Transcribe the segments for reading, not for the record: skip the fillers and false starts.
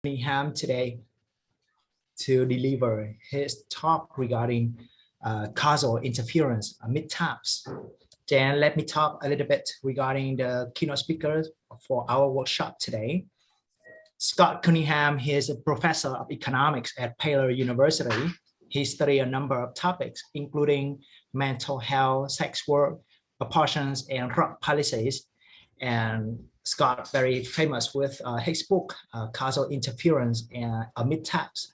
Cunningham today to deliver his talk regarding causal interference, midterms. Then let me talk a little bit regarding the keynote speakers for our workshop today. Scott Cunningham, he is a professor of economics at Baylor University. He studied a number of topics, including mental health, sex work, abortions, and drug policies. And Scott very famous with his book, Causal Interference and Midterms.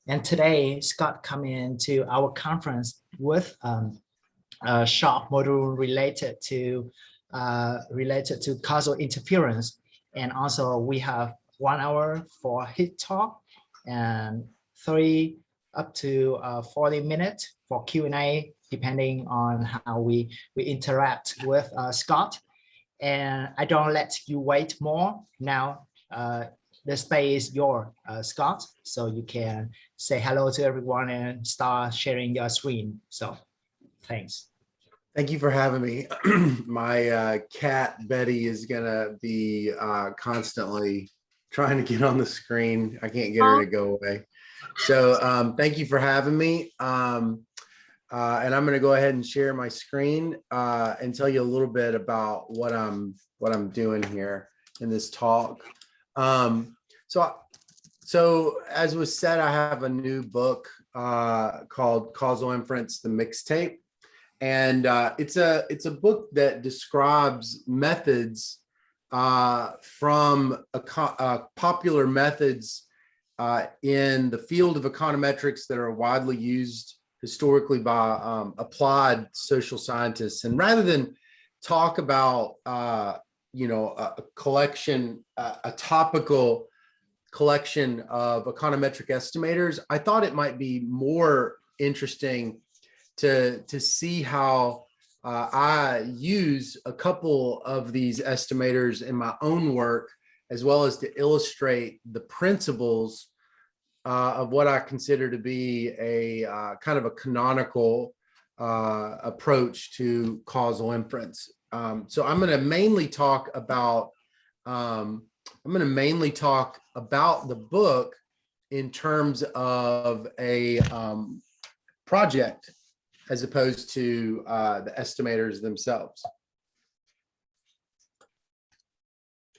And today, Scott come into our conference with a short module related to causal interference. And also we have 1 hour for his talk and 30 up to 40 minutes for Q&A, depending on how we interact with Scott. And I don't let you wait more. Now, the stage is yours, Scott, so you can say hello to everyone and start sharing your screen. So thanks. Thank you for having me. My cat, Betty, is gonna be constantly trying to get on the screen. I can't get her to go away. So thank you for having me. And I'm going to go ahead and share my screen and tell you a little bit about what I'm doing here in this talk. So as was said, I have a new book called Causal Inference, the Mixtape, and it's a book that describes methods from popular methods in the field of econometrics that are widely used historically by applied social scientists. And rather than talk about a collection, a topical collection of econometric estimators, I thought it might be more interesting to see how I use a couple of these estimators in my own work, as well as to illustrate the principles of what I consider to be a kind of a canonical approach to causal inference. So I'm going to mainly talk about the book in terms of a project, as opposed to the estimators themselves.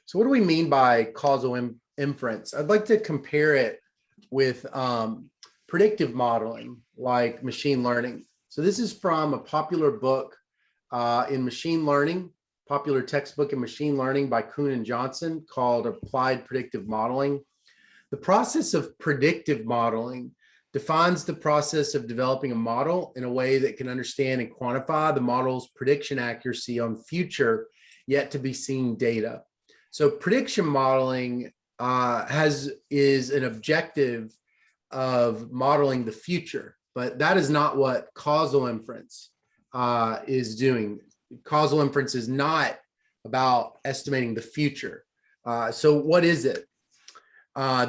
So what do we mean by causal inference? I'd like to compare it with predictive modeling, like machine learning. So this is from a popular book in machine learning, popular textbook in machine learning by Kuhn and Johnson, called Applied Predictive Modeling. The process of predictive modeling defines the process of developing a model in a way that can understand and quantify the model's prediction accuracy on future yet to be seen data. So prediction modeling is an objective of modeling the future, but that is not what causal inference is doing. Causal inference is not about estimating the future. So what is it?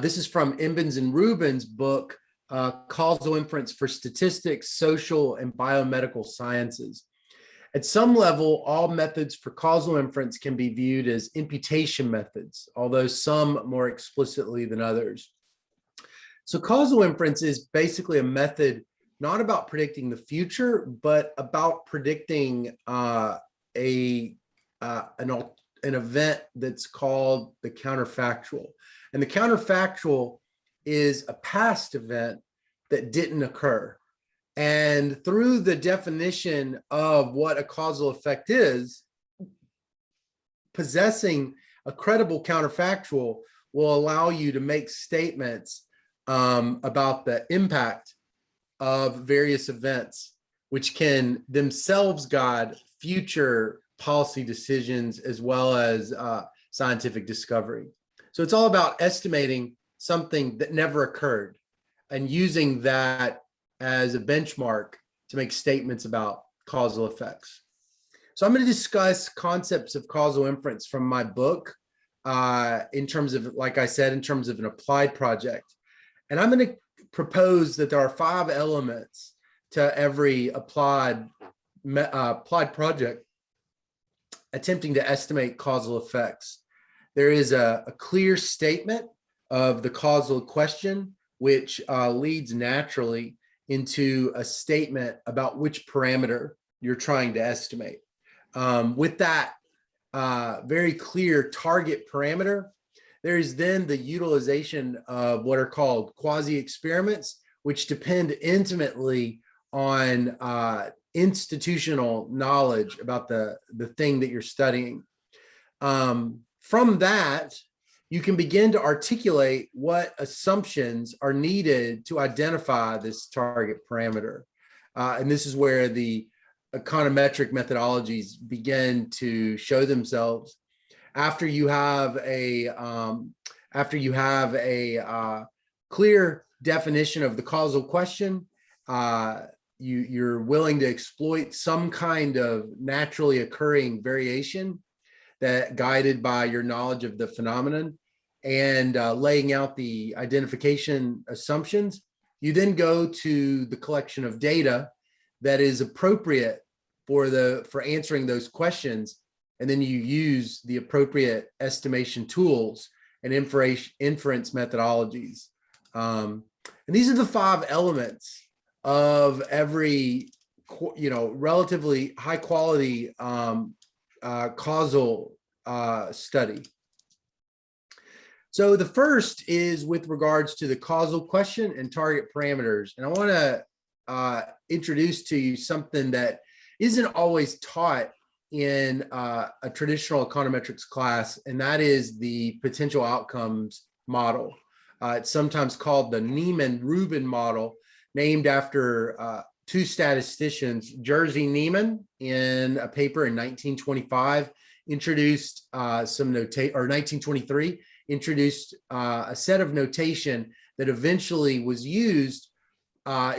This is from Embens and Rubin's book, Causal Inference for Statistics, Social and Biomedical Sciences. At some level, all methods for causal inference can be viewed as imputation methods, although some more explicitly than others. So causal inference is basically a method not about predicting the future, but about predicting an event that's called the counterfactual. And the counterfactual is a past event that didn't occur. And through the definition of what a causal effect is, possessing a credible counterfactual will allow you to make statements about the impact of various events, which can themselves guide future policy decisions as well as scientific discovery. So it's all about estimating something that never occurred and using that as a benchmark to make statements about causal effects. So I'm going to discuss concepts of causal inference from my book in terms of, like I said, in terms of an applied project. And I'm going to propose that there are 5 elements to every applied project attempting to estimate causal effects. There is a clear statement of the causal question, which leads naturally into a statement about which parameter you're trying to estimate. With that very clear target parameter, there is then the utilization of what are called quasi experiments, which depend intimately on institutional knowledge about the thing that you're studying. From that, you can begin to articulate what assumptions are needed to identify this target parameter. And this is where the econometric methodologies begin to show themselves. After you have a clear definition of the causal question, you're willing to exploit some kind of naturally occurring variation that guided by your knowledge of the phenomenon and laying out the identification assumptions. You then go to the collection of data that is appropriate for answering those questions, and then you use the appropriate estimation tools and inference methodologies. And these are the 5 elements of every, relatively high quality causal study. So the first is with regards to the causal question and target parameters. And I want to introduce to you something that isn't always taught in a traditional econometrics class, and that is the potential outcomes model. It's sometimes called the Niemann-Rubin model, named after 2 statisticians. Jerzy Niemann, in a paper in 1925, introduced 1923, introduced a set of notation that eventually was used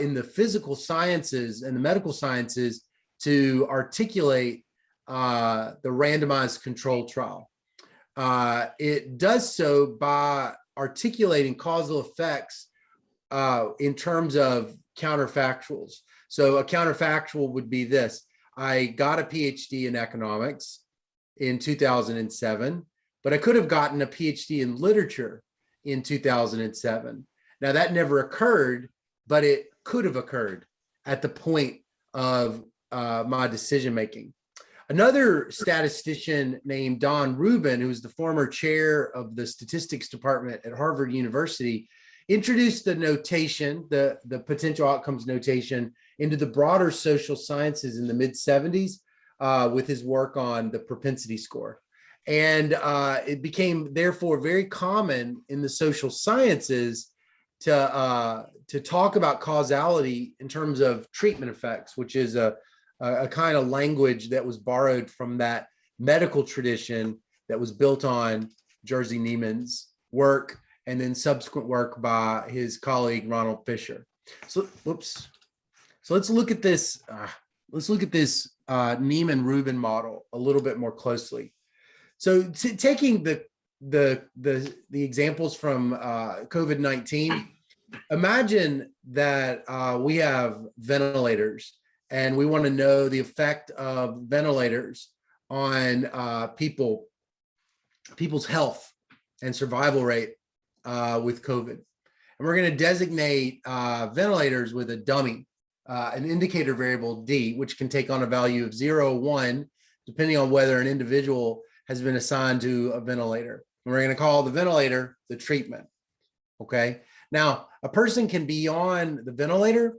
in the physical sciences and the medical sciences to articulate the randomized control trial. It does so by articulating causal effects in terms of counterfactuals. So a counterfactual would be this: I got a PhD in economics in 2007, but I could have gotten a PhD in literature in 2007. Now that never occurred, but it could have occurred at the point of my decision making. Another statistician named Don Rubin, who was the former chair of the statistics department at Harvard University, introduced the notation, the potential outcomes notation, into the broader social sciences in the mid-70s with his work on the propensity score. And it became, therefore, very common in the social sciences to talk about causality in terms of treatment effects, which is a kind of language that was borrowed from that medical tradition that was built on Jerzy Niemann's work and then subsequent work by his colleague Ronald Fisher. So, whoops. So let's look at this. Niemann-Rubin model a little bit more closely. So, taking the examples from COVID-19, imagine that we have ventilators, and we want to know the effect of ventilators on people's health and survival rate with COVID. And we're going to designate ventilators with a dummy, an indicator variable D, which can take on a value of 0, 1, depending on whether an individual has been assigned to a ventilator. And we're going to call the ventilator the treatment. Okay. Now, a person can be on the ventilator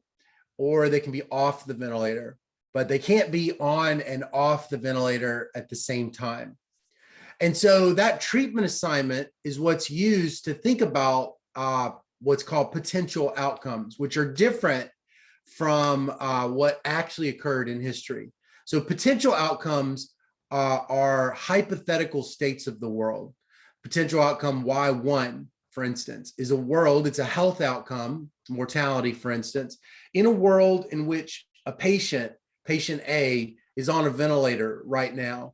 or they can be off the ventilator, but they can't be on and off the ventilator at the same time. And so that treatment assignment is what's used to think about what's called potential outcomes, which are different from what actually occurred in history. So potential outcomes are hypothetical states of the world. Potential outcome Y1, for instance, is a world, it's a health outcome, mortality, for instance, in a world in which a patient A, is on a ventilator right now.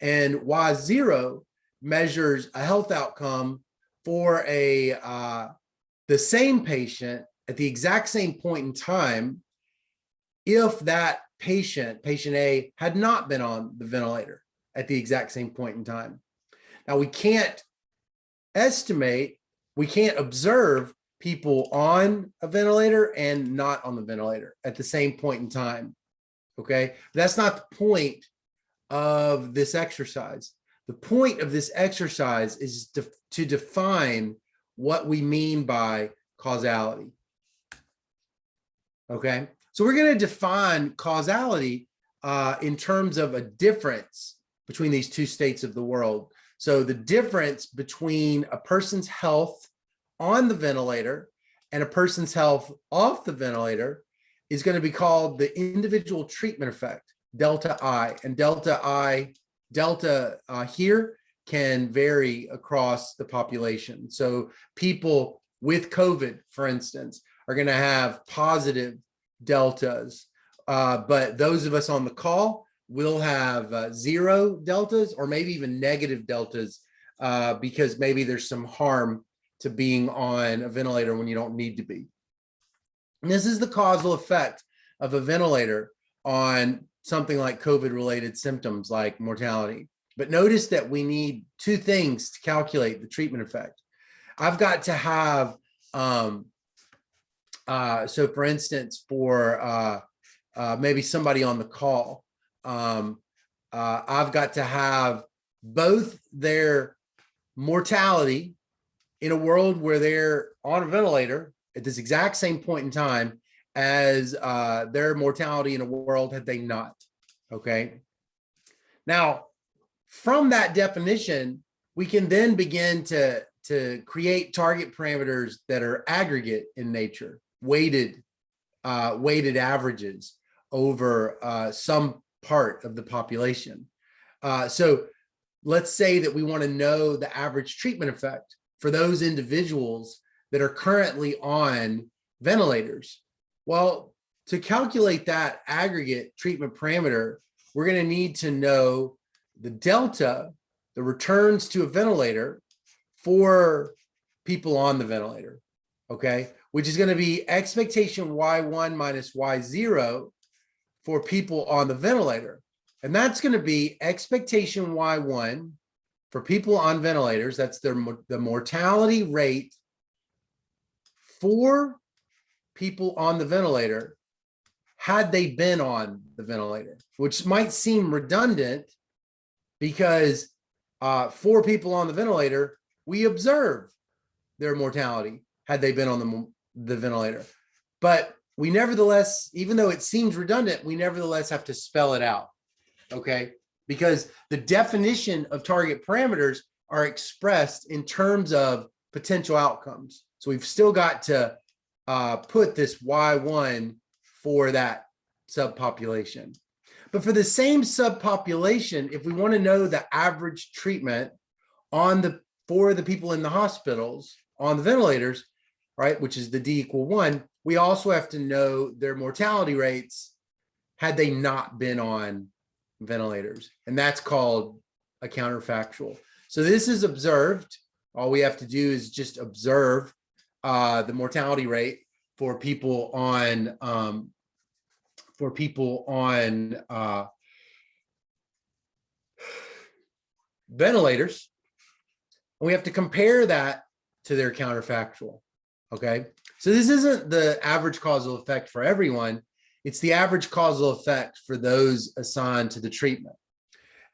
And Y0 measures a health outcome for the same patient at the exact same point in time if that patient A, had not been on the ventilator at the exact same point in time. Now, we can't estimate we can't observe people on a ventilator and not on the ventilator at the same point in time. Okay, that's not the point of this exercise. The point of this exercise is to define what we mean by causality. Okay, so we're going to define causality in terms of a difference between these two states of the world. So the difference between a person's health on the ventilator and a person's health off the ventilator is going to be called the individual treatment effect, delta I. And delta here can vary across the population. So people with COVID, for instance, are going to have positive deltas, but those of us on the call will have 0 deltas or maybe even negative deltas because maybe there's some harm to being on a ventilator when you don't need to be. And this is the causal effect of a ventilator on something like COVID-related symptoms like mortality. But notice that we need 2 things to calculate the treatment effect. I've got to have, so for instance, for maybe somebody on the call, I've got to have both their mortality in a world where they're on a ventilator at this exact same point in time as their mortality in a world had they not. Okay. Now, from that definition, we can then begin to create target parameters that are aggregate in nature, weighted averages over some part of the population. So let's say that we want to know the average treatment effect for those individuals that are currently on ventilators. Well, to calculate that aggregate treatment parameter, we're going to need to know the delta, the returns to a ventilator for people on the ventilator, okay? Which is going to be expectation Y1 minus Y0 for people on the ventilator. And that's going to be expectation Y1 for people on ventilators. That's the mortality rate for people on the ventilator had they been on the ventilator, which might seem redundant because for people on the ventilator, we observe their mortality had they been on the ventilator. But we nevertheless, even though it seems redundant, we nevertheless have to spell it out, okay? Because the definition of target parameters are expressed in terms of potential outcomes. So we've still got to put this Y1 for that subpopulation. But for the same subpopulation, if we want to know the average treatment for the people in the hospitals on the ventilators, right, which is the D = 1, we also have to know their mortality rates had they not been on ventilators. And that's called a counterfactual. So this is observed. All we have to do is just observe the mortality rate for people on ventilators. And we have to compare that to their counterfactual. Okay, so this isn't the average causal effect for everyone. It's the average causal effect for those assigned to the treatment.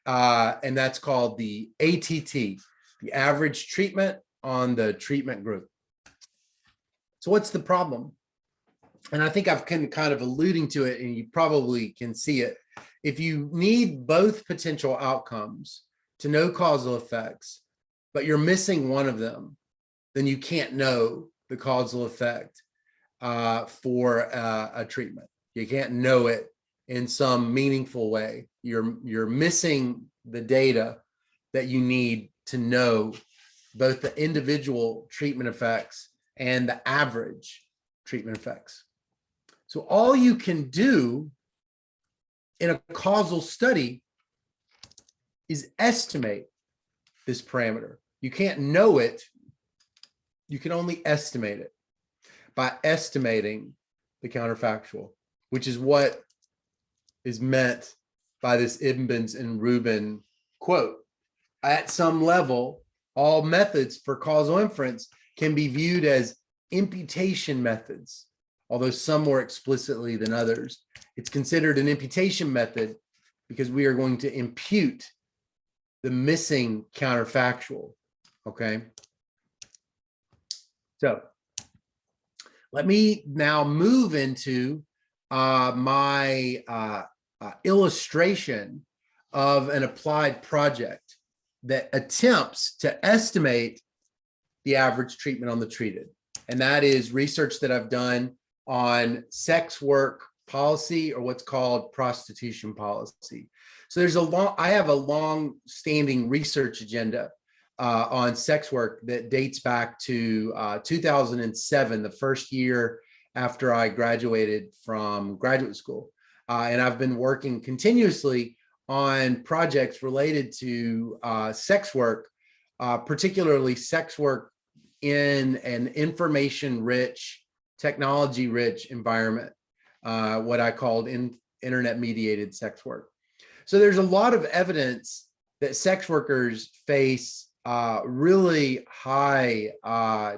And that's called the ATT, the average treatment on the treatment group. So what's the problem? And I think I've kind of alluding to it, and you probably can see it. If you need both potential outcomes to know causal effects, but you're missing one of them, then you can't know the causal effect for a treatment. You can't know it in some meaningful way. You're missing the data that you need to know both the individual treatment effects and the average treatment effects. So all you can do in a causal study is estimate this parameter. You can't know it. You can only estimate it by estimating the counterfactual, which is what is meant by this Imbens and Rubin quote. At some level, all methods for causal inference can be viewed as imputation methods, although some more explicitly than others. It's considered an imputation method because we are going to impute the missing counterfactual, okay? So let me now move into my illustration of an applied project that attempts to estimate the average treatment on the treated. And that is research that I've done on sex work policy, or what's called prostitution policy. So I have a long standing research agenda on sex work that dates back to 2007, the first year after I graduated from graduate school. And I've been working continuously on projects related to sex work, particularly sex work in an information-rich, technology-rich environment, what I called internet-mediated sex work. So there's a lot of evidence that sex workers face really high,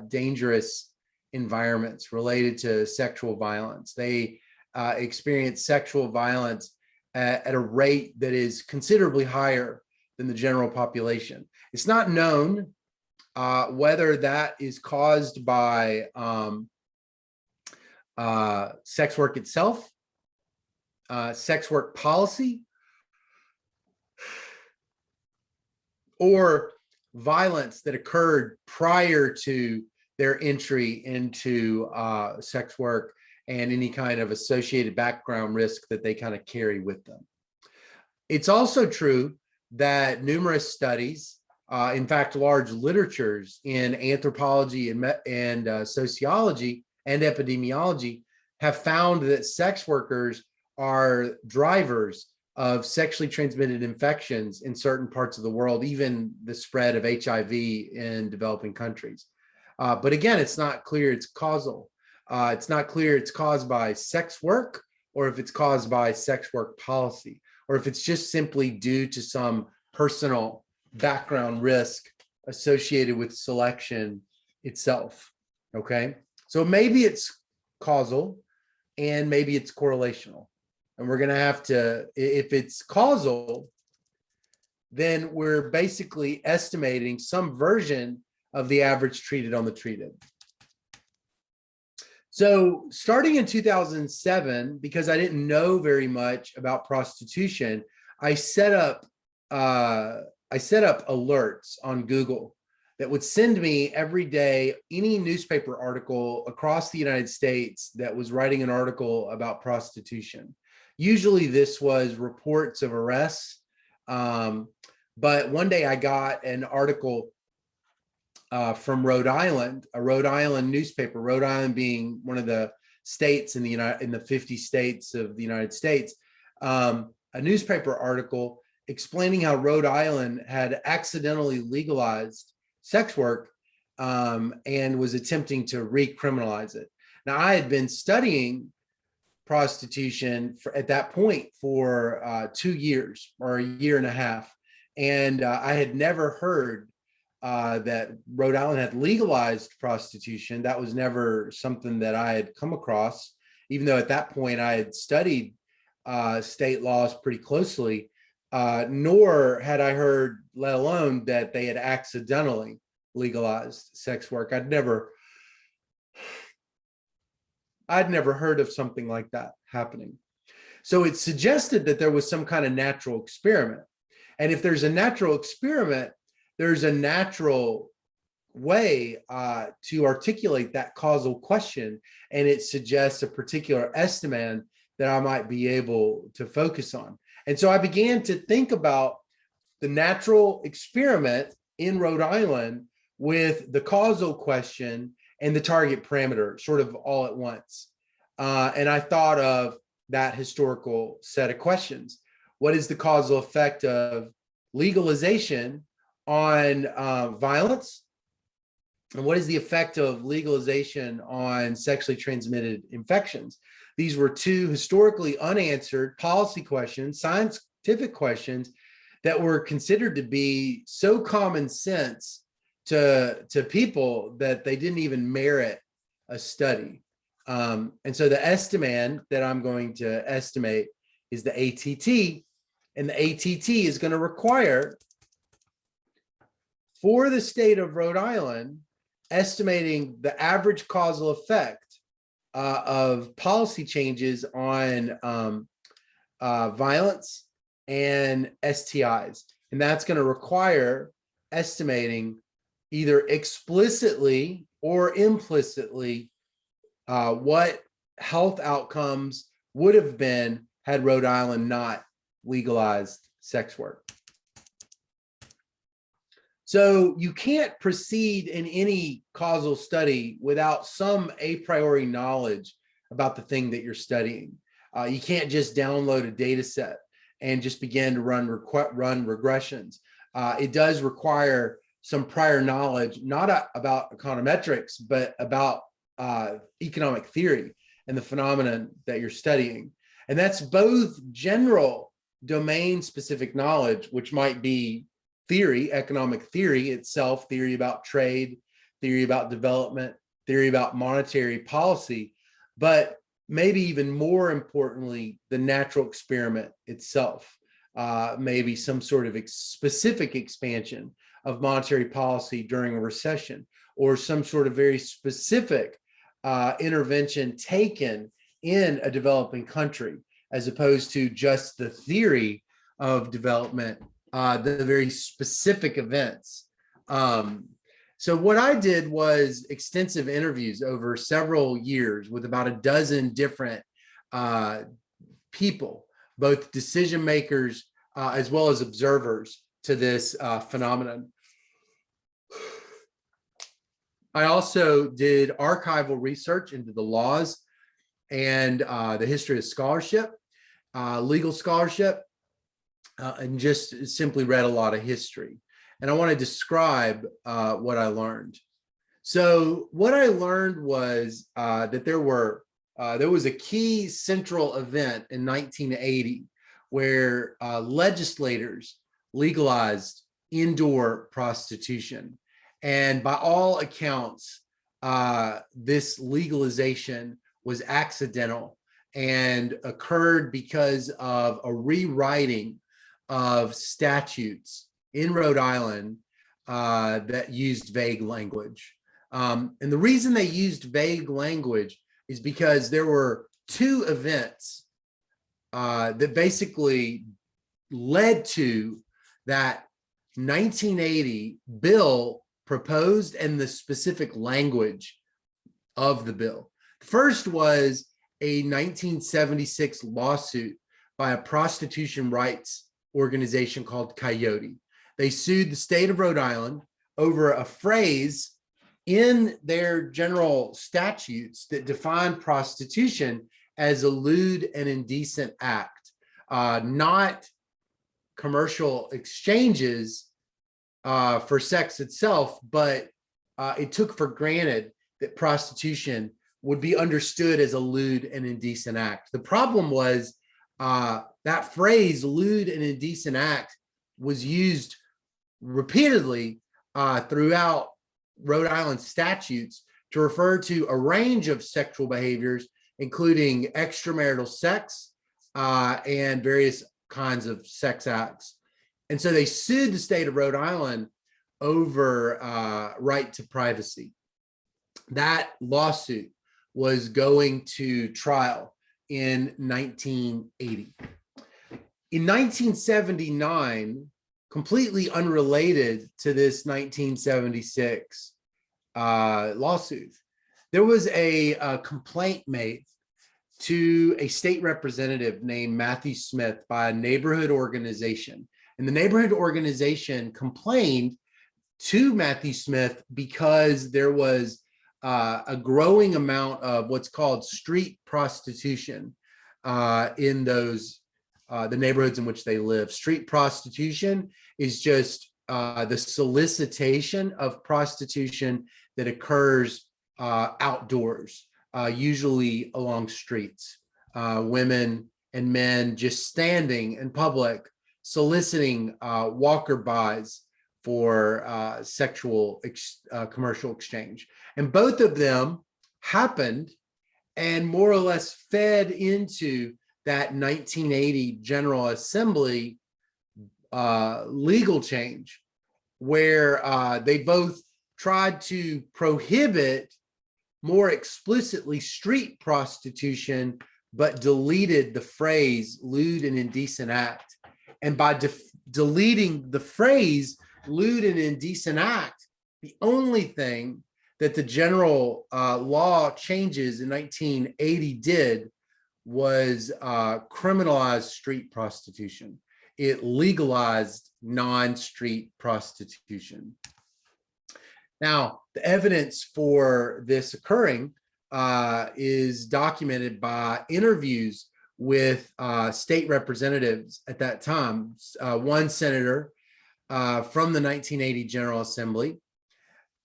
dangerous environments related to sexual violence. They experience sexual violence at a rate that is considerably higher than the general population. It's not known whether that is caused by sex work itself, sex work policy, or violence that occurred prior to their entry into sex work and any kind of associated background risk that they kind of carry with them. It's also true that numerous studies, in fact, large literatures in anthropology and sociology and epidemiology have found that sex workers are drivers of sexually transmitted infections in certain parts of the world, even the spread of HIV in developing countries. But again, it's not clear it's causal. It's not clear it's caused by sex work, or if it's caused by sex work policy, or if it's just simply due to some personal background risk associated with selection itself, okay? So maybe it's causal and maybe it's correlational. And we're gonna have to, if it's causal, then we're basically estimating some version of the average treated on the treated. So starting in 2007, because I didn't know very much about prostitution, I set up alerts on Google that would send me every day any newspaper article across the United States that was writing an article about prostitution. Usually this was reports of arrests, but one day I got an article from Rhode Island, a Rhode Island newspaper, Rhode Island being one of the states in the 50 states of the United States, a newspaper article explaining how Rhode Island had accidentally legalized sex work and was attempting to recriminalize it. Now, I had been studying prostitution at that point for 2 years or a year and a half, and I had never heard that Rhode Island had legalized prostitution. That was never something that I had come across, even though at that point I had studied state laws pretty closely, nor had I heard, let alone that they had accidentally legalized sex work. I'd never heard of something like that happening. So it suggested that there was some kind of natural experiment. And if there's a natural experiment, there's a natural way to articulate that causal question, and it suggests a particular estimate that I might be able to focus on. And so I began to think about the natural experiment in Rhode Island with the causal question and the target parameter sort of all at once. And I thought of that historical set of questions. What is the causal effect of legalization on violence? And what is the effect of legalization on sexually transmitted infections? These were two historically unanswered policy questions, scientific questions that were considered to be so common sense to people that they didn't even merit a study. And so the estimand that I'm going to estimate is the ATT, and the ATT is going to require, for the state of Rhode Island, estimating the average causal effect of policy changes on violence and STIs. And that's going to require estimating either explicitly or implicitly what health outcomes would have been had Rhode Island not legalized sex work. So you can't proceed in any causal study without some a priori knowledge about the thing that you're studying. You can't just download a data set and just begin to run regressions. It does require some prior knowledge, not about econometrics, but about economic theory and the phenomenon that you're studying. And that's both general domain specific knowledge, which might be theory, economic theory itself, theory about trade, theory about development, theory about monetary policy, but maybe even more importantly, the natural experiment itself, maybe some sort of specific expansion of monetary policy during a recession, or some sort of very specific intervention taken in a developing country, as opposed to just the theory of development, the very specific events. So what I did was extensive interviews over several years with about a dozen different people, both decision makers as well as observers to this phenomenon. I also did archival research into the laws and the history of scholarship, legal scholarship, and just simply read a lot of history. And I want to describe what I learned. So what I learned was that there was a key central event in 1980 where legislators legalized indoor prostitution. And by all accounts, this legalization was accidental and occurred because of a rewriting of statutes in Rhode Island that used vague language. And the reason they used vague language is because there were two events that basically led to that 1980 bill proposed and the specific language of the bill. First was a 1976 lawsuit by a prostitution rights organization called Coyote. They sued the state of Rhode Island over a phrase in their general statutes that define prostitution as a lewd and indecent act, not commercial exchanges for sex itself, but it took for granted that prostitution would be understood as a lewd and indecent act. The problem was that phrase, lewd and indecent act, was used repeatedly throughout Rhode Island statutes to refer to a range of sexual behaviors, including extramarital sex and various kinds of sex acts. And so they sued the state of Rhode Island over right to privacy. That lawsuit was going to trial in 1980. In 1979, completely unrelated to this 1976 lawsuit, there was a complaint made to a state representative named Matthew Smith by a neighborhood organization. And the neighborhood organization complained to Matthew Smith because there was a growing amount of what's called street prostitution in those the neighborhoods in which they live. Street prostitution is just the solicitation of prostitution that occurs outdoors, usually along streets. Women and men just standing in public, soliciting walker-bys for sexual commercial exchange. And both of them happened and more or less fed into that 1980 General Assembly legal change, where they both tried to prohibit more explicitly street prostitution, but deleted the phrase lewd and indecent act. And by deleting the phrase lewd and indecent act, the only thing that the general law changes in 1980 did was criminalize street prostitution. It legalized non-street prostitution. Now, the evidence for this occurring is documented by interviews with state representatives at that time. One senator from the 1980 General Assembly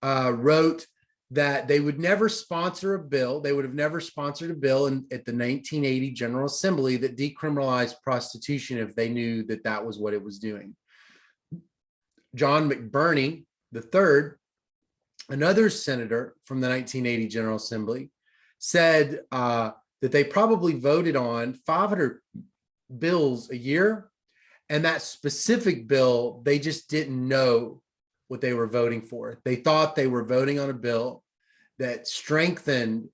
wrote that they would never sponsor a bill. They would have never sponsored a bill at the 1980 General Assembly that decriminalized prostitution if they knew that that was what it was doing. John McBurney III, another senator from the 1980 General Assembly, said that they probably voted on 500 bills a year, and that specific bill, they just didn't know what they were voting for. They thought they were voting on a bill that strengthened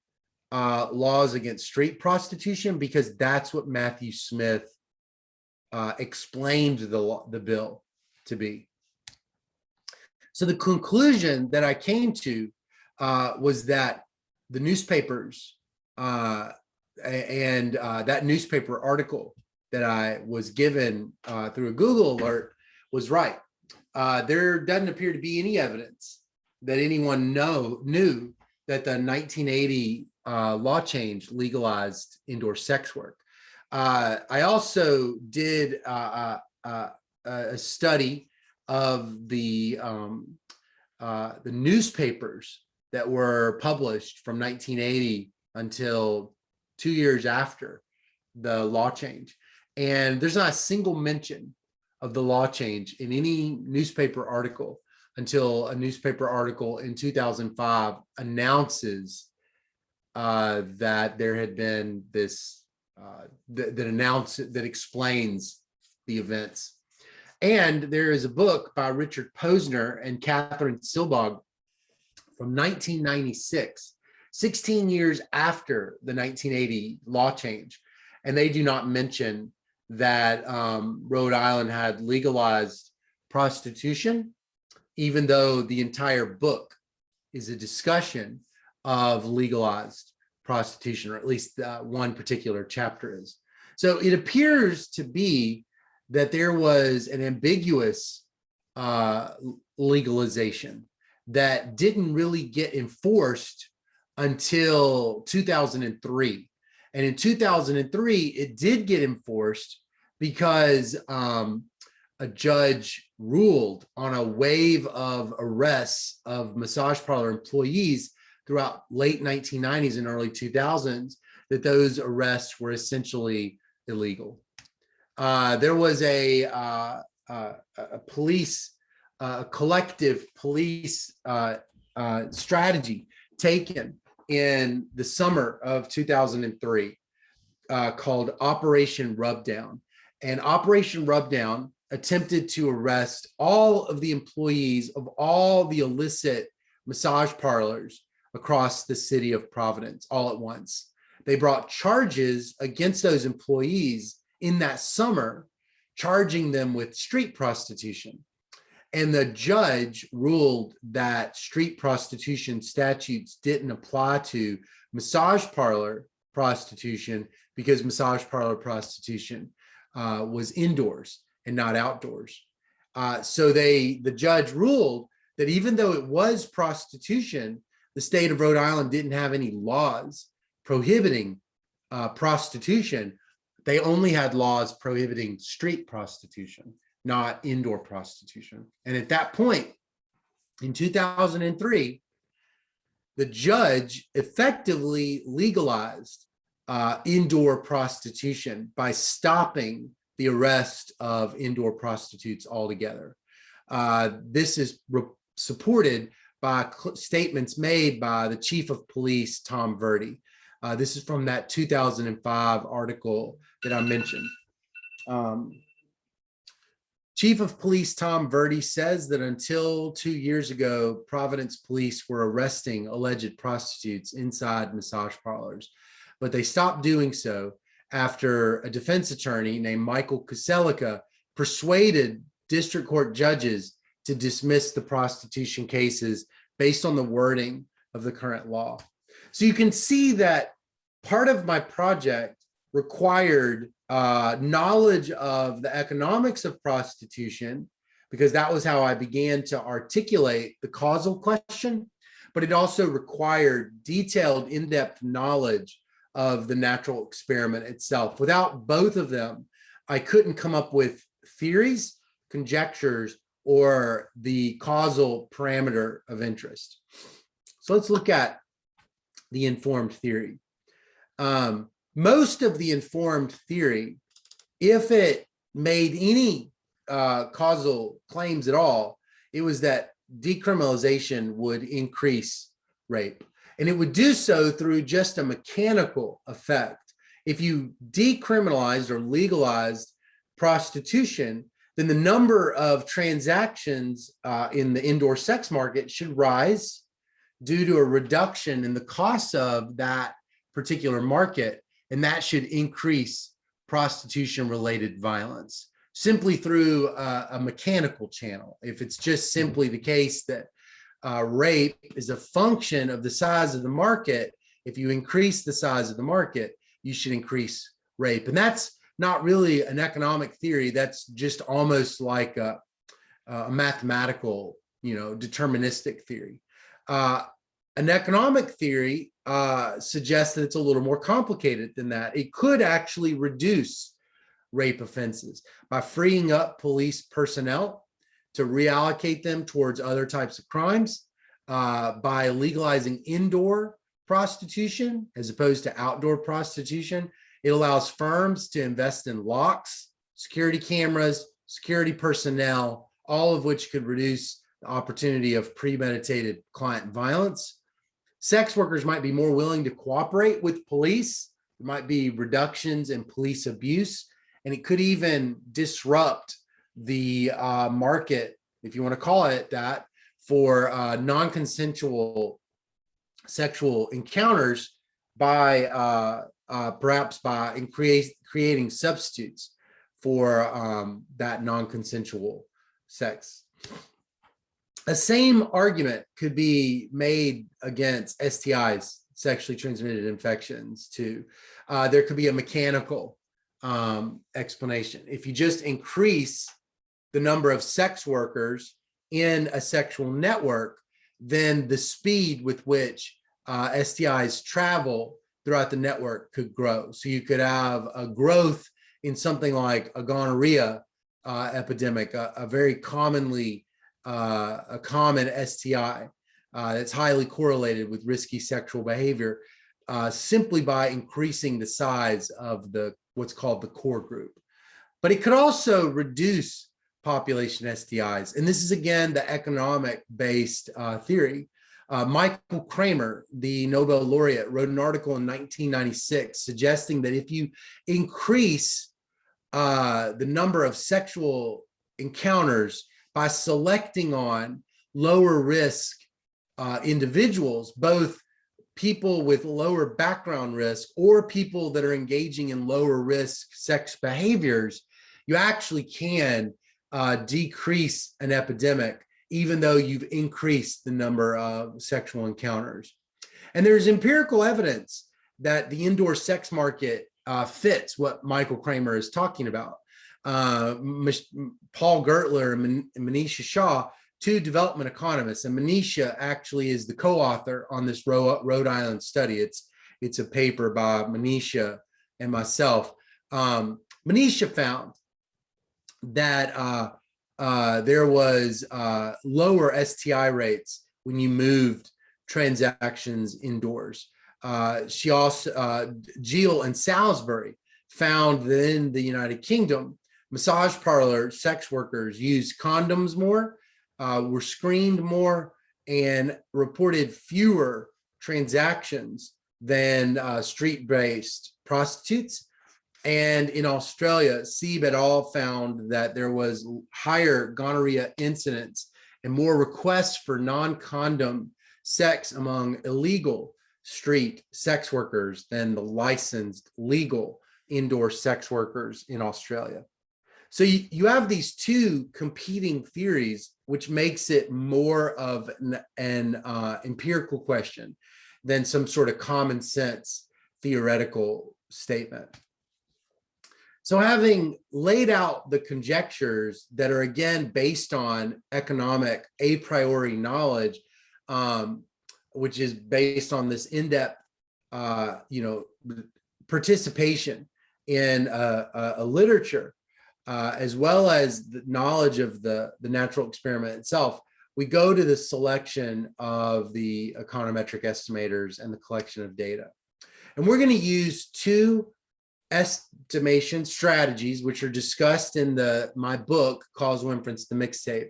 laws against street prostitution because that's what Matthew Smith explained the bill to be. So the conclusion that I came to was that the newspapers and that newspaper article that I was given through a Google alert was right. There doesn't appear to be any evidence that anyone knew that the 1980 law change legalized indoor sex work. I also did a study of the newspapers that were published from 1980 until 2 years after the law change. And there's not a single mention of the law change in any newspaper article until a newspaper article in 2005 announces that there had been this, that explains the events. And there is a book by Richard Posner and Catherine Silbog from 1996, 16 years after the 1980 law change. And they do not mention that Rhode Island had legalized prostitution, even though the entire book is a discussion of legalized prostitution, or at least one particular chapter is. So it appears to be that there was an ambiguous legalization that didn't really get enforced until 2003. And in 2003, it did get enforced because a judge ruled on a wave of arrests of massage parlor employees throughout late 1990s and early 2000s that those arrests were essentially illegal. There was a collective police strategy taken in the summer of 2003 called Operation Rubdown. And Operation Rubdown attempted to arrest all of the employees of all the illicit massage parlors across the city of Providence all at once. They brought charges against those employees in that summer, charging them with street prostitution. And the judge ruled that street prostitution statutes didn't apply to massage parlor prostitution because massage parlor prostitution was indoors and not outdoors. So the judge ruled that even though it was prostitution, the state of Rhode Island didn't have any laws prohibiting prostitution. They only had laws prohibiting street prostitution, not indoor prostitution. And at that point, in 2003, the judge effectively legalized indoor prostitution by stopping the arrest of indoor prostitutes altogether. This is supported by statements made by the Chief of Police, Tom Verdi. This is from that 2005 article that I mentioned. Chief of Police Tom Verdi says that until 2 years ago, Providence police were arresting alleged prostitutes inside massage parlors, but they stopped doing so after a defense attorney named Michael Kuselica persuaded district court judges to dismiss the prostitution cases based on the wording of the current law. So you can see that part of my project required knowledge of the economics of prostitution, because that was how I began to articulate the causal question, but it also required detailed, in-depth knowledge of the natural experiment itself. Without both of them, I couldn't come up with theories, conjectures, or the causal parameter of interest. So let's look at the informed theory. Most of the informed theory, if it made any causal claims at all, it was that decriminalization would increase rape. And it would do so through just a mechanical effect. If you decriminalized or legalized prostitution, then the number of transactions in the indoor sex market should rise due to a reduction in the cost of that particular market. And that should increase prostitution-related violence simply through a mechanical channel. If it's just simply the case that rape is a function of the size of the market, if you increase the size of the market, you should increase rape. And that's not really an economic theory. That's just almost like a mathematical, deterministic theory. An economic theory suggests that it's a little more complicated than that. It could actually reduce rape offenses by freeing up police personnel to reallocate them towards other types of crimes, by legalizing indoor prostitution as opposed to outdoor prostitution. It allows firms to invest in locks, security cameras, security personnel, all of which could reduce the opportunity of premeditated client violence. Sex workers might be more willing to cooperate with police. There might be reductions in police abuse, and it could even disrupt the market, if you want to call it that, for non-consensual sexual encounters by perhaps by creating substitutes for that non-consensual sex. A same argument could be made against STIs, sexually transmitted infections too. There could be a mechanical explanation. If you just increase the number of sex workers in a sexual network, then the speed with which STIs travel throughout the network could grow. So you could have a growth in something like a gonorrhea epidemic, a very commonly a common STI that's highly correlated with risky sexual behavior, simply by increasing the size of what's called the core group. But it could also reduce population STIs. And this is, again, the economic-based theory. Michael Kramer, the Nobel laureate, wrote an article in 1996 suggesting that if you increase the number of sexual encounters by selecting on lower risk individuals, both people with lower background risk or people that are engaging in lower risk sex behaviors, you actually can decrease an epidemic, even though you've increased the number of sexual encounters. And there's empirical evidence that the indoor sex market fits what Michael Kramer is talking about. Paul Gertler and Manisha Shah, two development economists, and Manisha actually is the co-author on this Rhode Island study. It's a paper by Manisha and myself. Manisha found that there was lower STI rates when you moved transactions indoors. She also, Jill and Salisbury found that in the United Kingdom, massage parlor sex workers used condoms more, were screened more, and reported fewer transactions than street-based prostitutes. And in Australia, ACBES et al. Found that there was higher gonorrhea incidence and more requests for non-condom sex among illegal street sex workers than the licensed legal indoor sex workers in Australia. So you have these two competing theories, which makes it more of an empirical question than some sort of common sense theoretical statement. So having laid out the conjectures that are again based on economic a priori knowledge, which is based on this in-depth, participation in a literature, as well as the knowledge of the natural experiment itself, we go to the selection of the econometric estimators and the collection of data. And we're going to use two estimation strategies, which are discussed in my book, Causal Inference, the mixtape.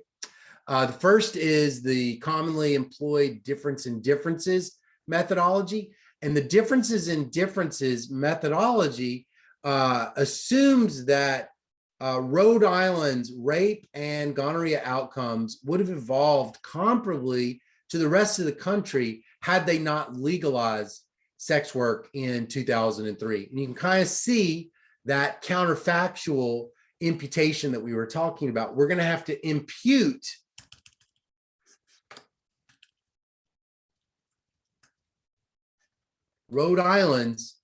The first is the commonly employed difference in differences methodology. And the differences in differences methodology assumes that Rhode Island's rape and gonorrhea outcomes would have evolved comparably to the rest of the country had they not legalized sex work in 2003. And you can kind of see that counterfactual imputation that we were talking about. We're going to have to impute Rhode Island's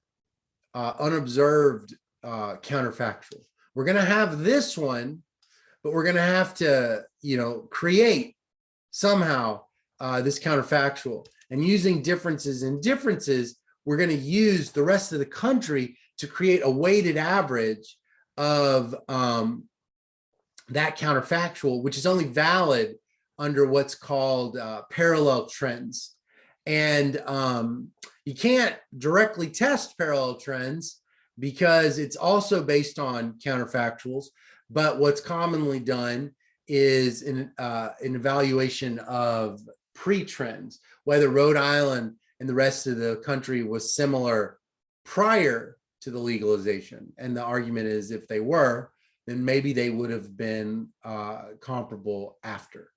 unobserved counterfactual. We're going to have this one, but we're going to have to, create somehow this counterfactual. And using differences in differences, we're going to use the rest of the country to create a weighted average of that counterfactual, which is only valid under what's called parallel trends. And you can't directly test parallel trends because it's also based on counterfactuals. But what's commonly done is an evaluation of pre-trends, whether Rhode Island and the rest of the country was similar prior to the legalization. And the argument is if they were, then maybe they would have been comparable after.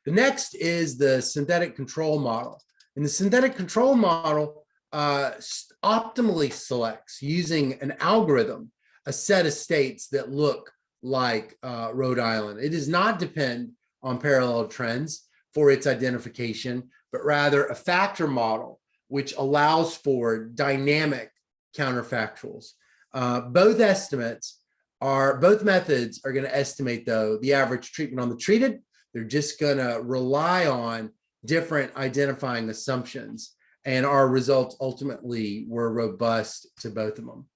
The next is the synthetic control model. And the synthetic control model optimally selects, using an algorithm, a set of states that look like Rhode Island. It does not depend on parallel trends for its identification, but rather a factor model, which allows for dynamic counterfactuals. Both methods are going to estimate, though, the average treatment on the treated. They're just going to rely on different identifying assumptions, and our results ultimately were robust to both of them.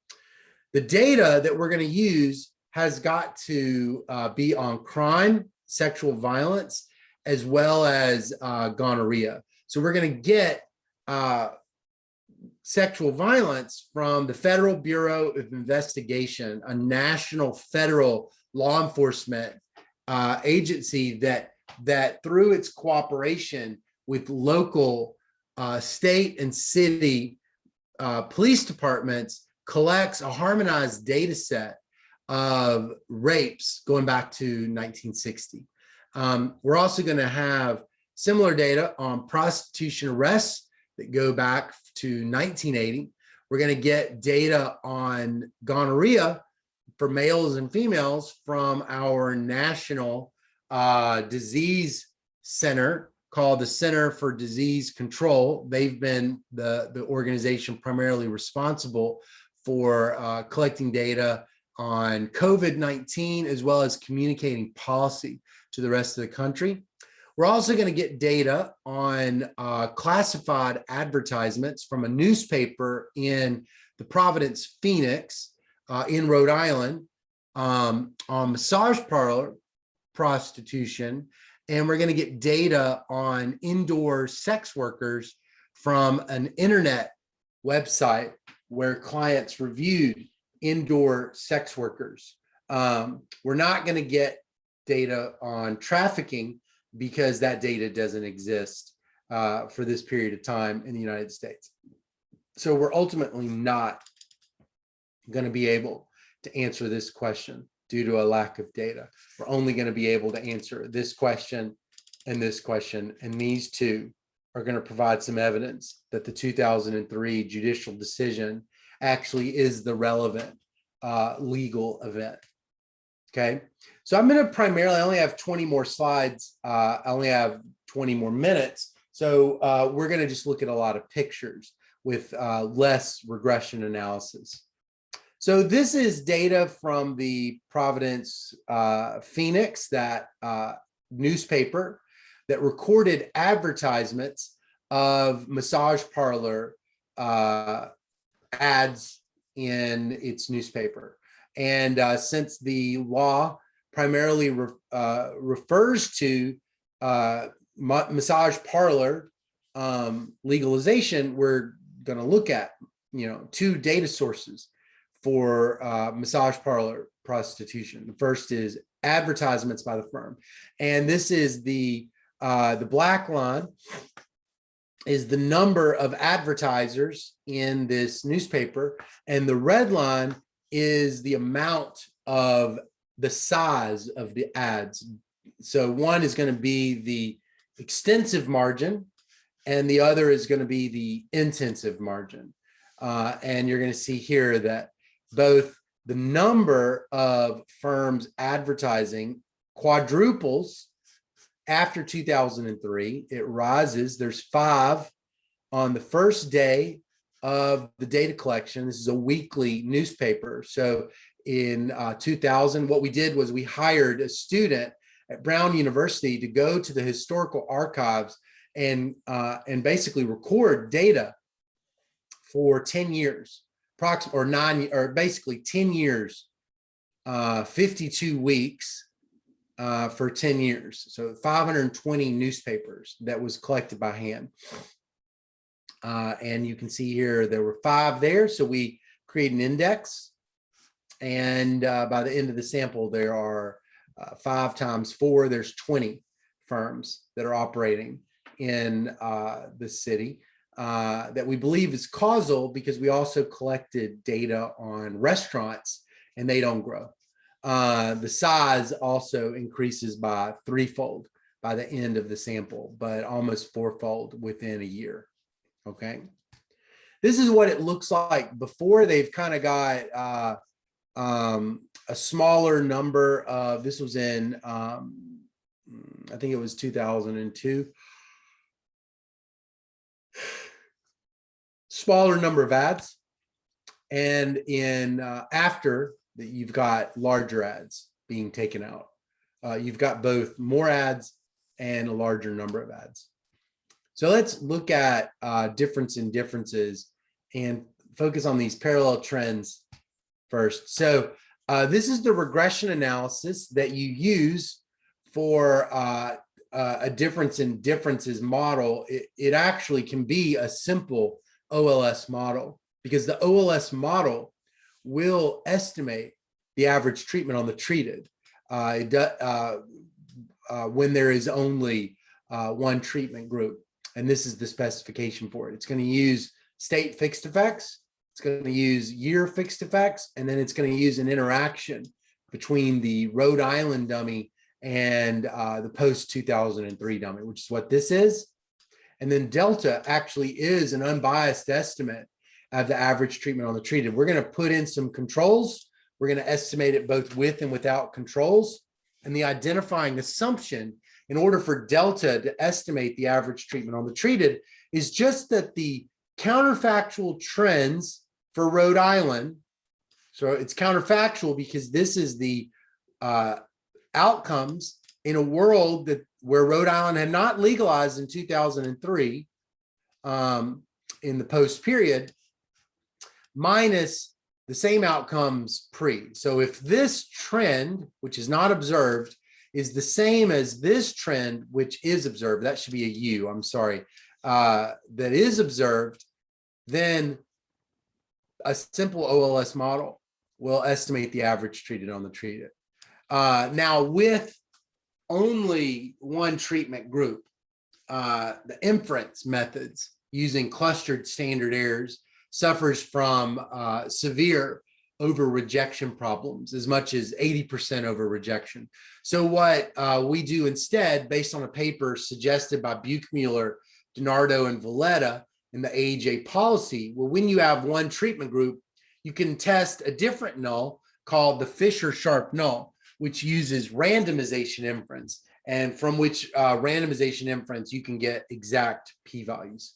The data that we're going to use has got to be on crime, sexual violence, as well as gonorrhea. So we're going to get sexual violence from the Federal Bureau of Investigation, a national federal law enforcement agency that through its cooperation with local state and city police departments collects a harmonized data set of rapes going back to 1960. We're also going to have similar data on prostitution arrests that go back to 1980. We're going to get data on gonorrhea for males and females from our national disease center called the Center for Disease Control. They've been the organization primarily responsible for collecting data on COVID-19, as well as communicating policy to the rest of the country. We're also going to get data on classified advertisements from a newspaper in the Providence, Phoenix, in Rhode Island, on massage parlor prostitution. And we're going to get data on indoor sex workers from an internet website where clients reviewed indoor sex workers. We're not going to get data on trafficking because that data doesn't exist for this period of time in the United States. So we're ultimately not going to be able to answer this question due to a lack of data. We're only going to be able to answer this question, and these two are going to provide some evidence that the 2003 judicial decision actually is the relevant legal event. Okay, so I'm going to primarily, I only have 20 more slides. I only have 20 more minutes. So we're going to just look at a lot of pictures with less regression analysis. So this is data from the Providence Phoenix, that newspaper that recorded advertisements of massage parlor ads in its newspaper. And since the law primarily refers to massage parlor legalization, we're going to look at, two data sources for massage parlor prostitution. The first is advertisements by the firm, and this is the black line is the number of advertisers in this newspaper, and the red line is the amount of the size of the ads. So one is going to be the extensive margin, and the other is going to be the intensive margin. And you're going to see here that both the number of firms advertising quadruples after 2003. It rises. There's 5 on the first day of the data collection. This is a weekly newspaper. So in 2000, what we did was we hired a student at Brown University to go to the historical archives and basically record data for 10 years, approximately, or basically 10 years, 52 weeks for 10 years. So 520 newspapers that was collected by hand. And you can see here, there were 5 there. So we create an index. And by the end of the sample, there are 5 times 4, there's 20 firms that are operating in the city that we believe is causal, because we also collected data on restaurants and they don't grow. The size also increases by 3-fold by the end of the sample, but almost 4-fold within a year. Okay. This is what it looks like before. They've kind of got a smaller number of, this was in, I think it was 2002. Smaller number of ads. And in after that, you've got larger ads being taken out. You've got both more ads and a larger number of ads. So let's look at difference in differences and focus on these parallel trends first. So this is the regression analysis that you use for a difference in differences model. It actually can be a simple OLS model, because the OLS model will estimate the average treatment on the treated when there is only one treatment group. And this is the specification for it. It's going to use state fixed effects. It's going to use year fixed effects. And then it's going to use an interaction between the Rhode Island dummy and the post 2003 dummy, which is what this is. And then delta actually is an unbiased estimate of the average treatment on the treated. We're going to put in some controls. We're going to estimate it both with and without controls. And the identifying assumption in order for delta to estimate the average treatment on the treated is just that the counterfactual trends for Rhode Island, so it's counterfactual because this is the outcomes in a world where Rhode Island had not legalized in 2003 in the post period, minus the same outcomes pre. So if this trend, which is not observed, is the same as this trend, which is observed, that should be a U, I'm sorry, that is observed, then a simple OLS model will estimate the average treated on the treated. Now, with only one treatment group, the inference methods using clustered standard errors suffers from severe over rejection problems, as much as 80% over rejection. So what we do instead, based on a paper suggested by Buchmuller, DiNardo, and Valletta in the AEJ policy, well, when you have one treatment group, you can test a different null called the Fisher-Sharp null, which uses randomization inference, and from which randomization inference you can get exact p-values.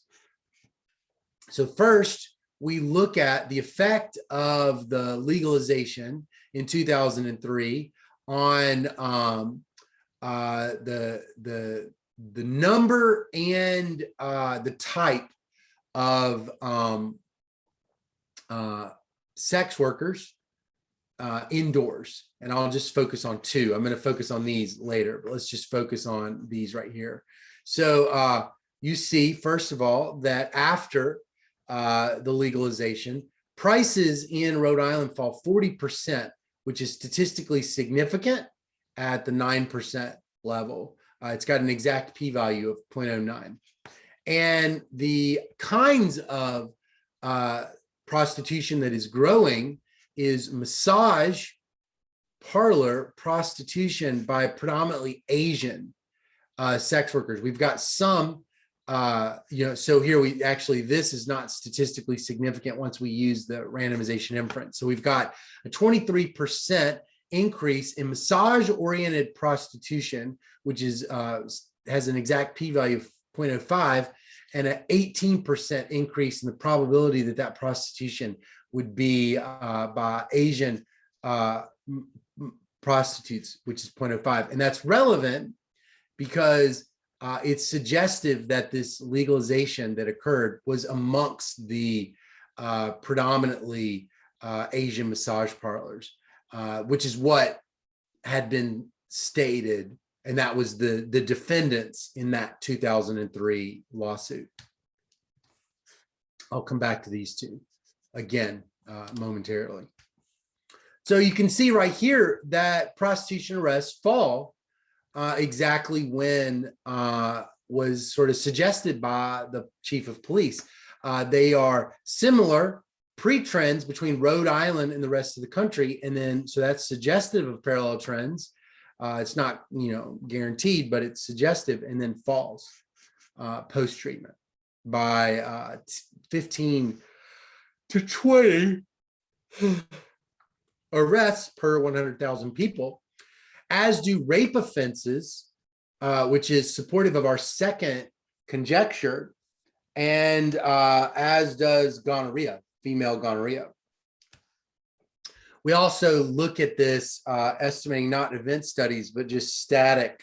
So first, we look at the effect of the legalization in 2003 on the number and the type of sex workers indoors. And I'll just focus on two. I'm going to focus on these later, but let's just focus on these right here. So you see, first of all, that after the legalization, prices in Rhode Island fall 40%, which is statistically significant at the 9% level. It's got an exact p-value of 0.09. And the kinds of prostitution that is growing is massage parlor prostitution by predominantly Asian sex workers. We've got some so here we actually, this is not statistically significant once we use the randomization inference. So we've got a 23% increase in massage-oriented prostitution, which is has an exact p-value of 0.05, and an 18% increase in the probability that that prostitution would be by Asian prostitutes, which is 0.05. And that's relevant because it's suggestive that this legalization that occurred was amongst the predominantly Asian massage parlors, which is what had been stated, and that was the defendants in that 2003 lawsuit. I'll come back to these two again momentarily. So you can see right here that prostitution arrests fall exactly when was sort of suggested by the chief of police. They are similar pre-trends between Rhode Island and the rest of the country, and then so that's suggestive of parallel trends. It's not, guaranteed, but it's suggestive, and then falls post-treatment by 15 to 20 arrests per 100,000 people, as do rape offenses, which is supportive of our second conjecture, and as does gonorrhea, female gonorrhea. We also look at this estimating not event studies, but just static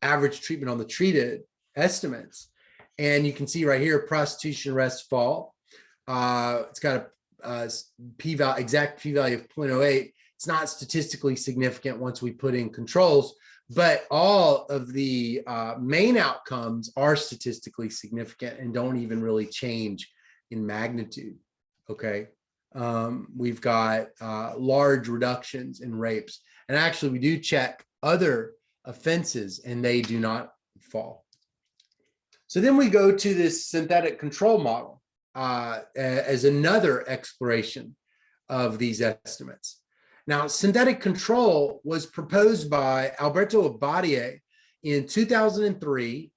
average treatment on the treated estimates. And you can see right here, prostitution arrests fall. It's got a p-value, exact p-value of 0.08. It's not statistically significant once we put in controls, but all of the main outcomes are statistically significant and don't even really change in magnitude, okay? We've got large reductions in rapes. And actually, we do check other offenses and they do not fall. So then we go to this synthetic control model as another exploration of these estimates. Now, synthetic control was proposed by Alberto Abadia in 2003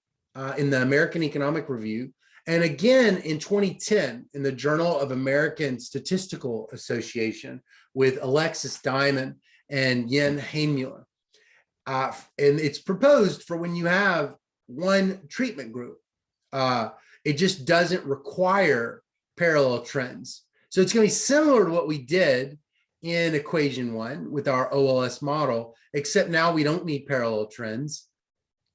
in the American Economic Review, and again in 2010 in the Journal of American Statistical Association with Alexis Diamond and Yen Heinmuller. And it's proposed for when you have one treatment group. It just doesn't require parallel trends. So it's going to be similar to what we did in equation 1 with our OLS model, except now we don't need parallel trends.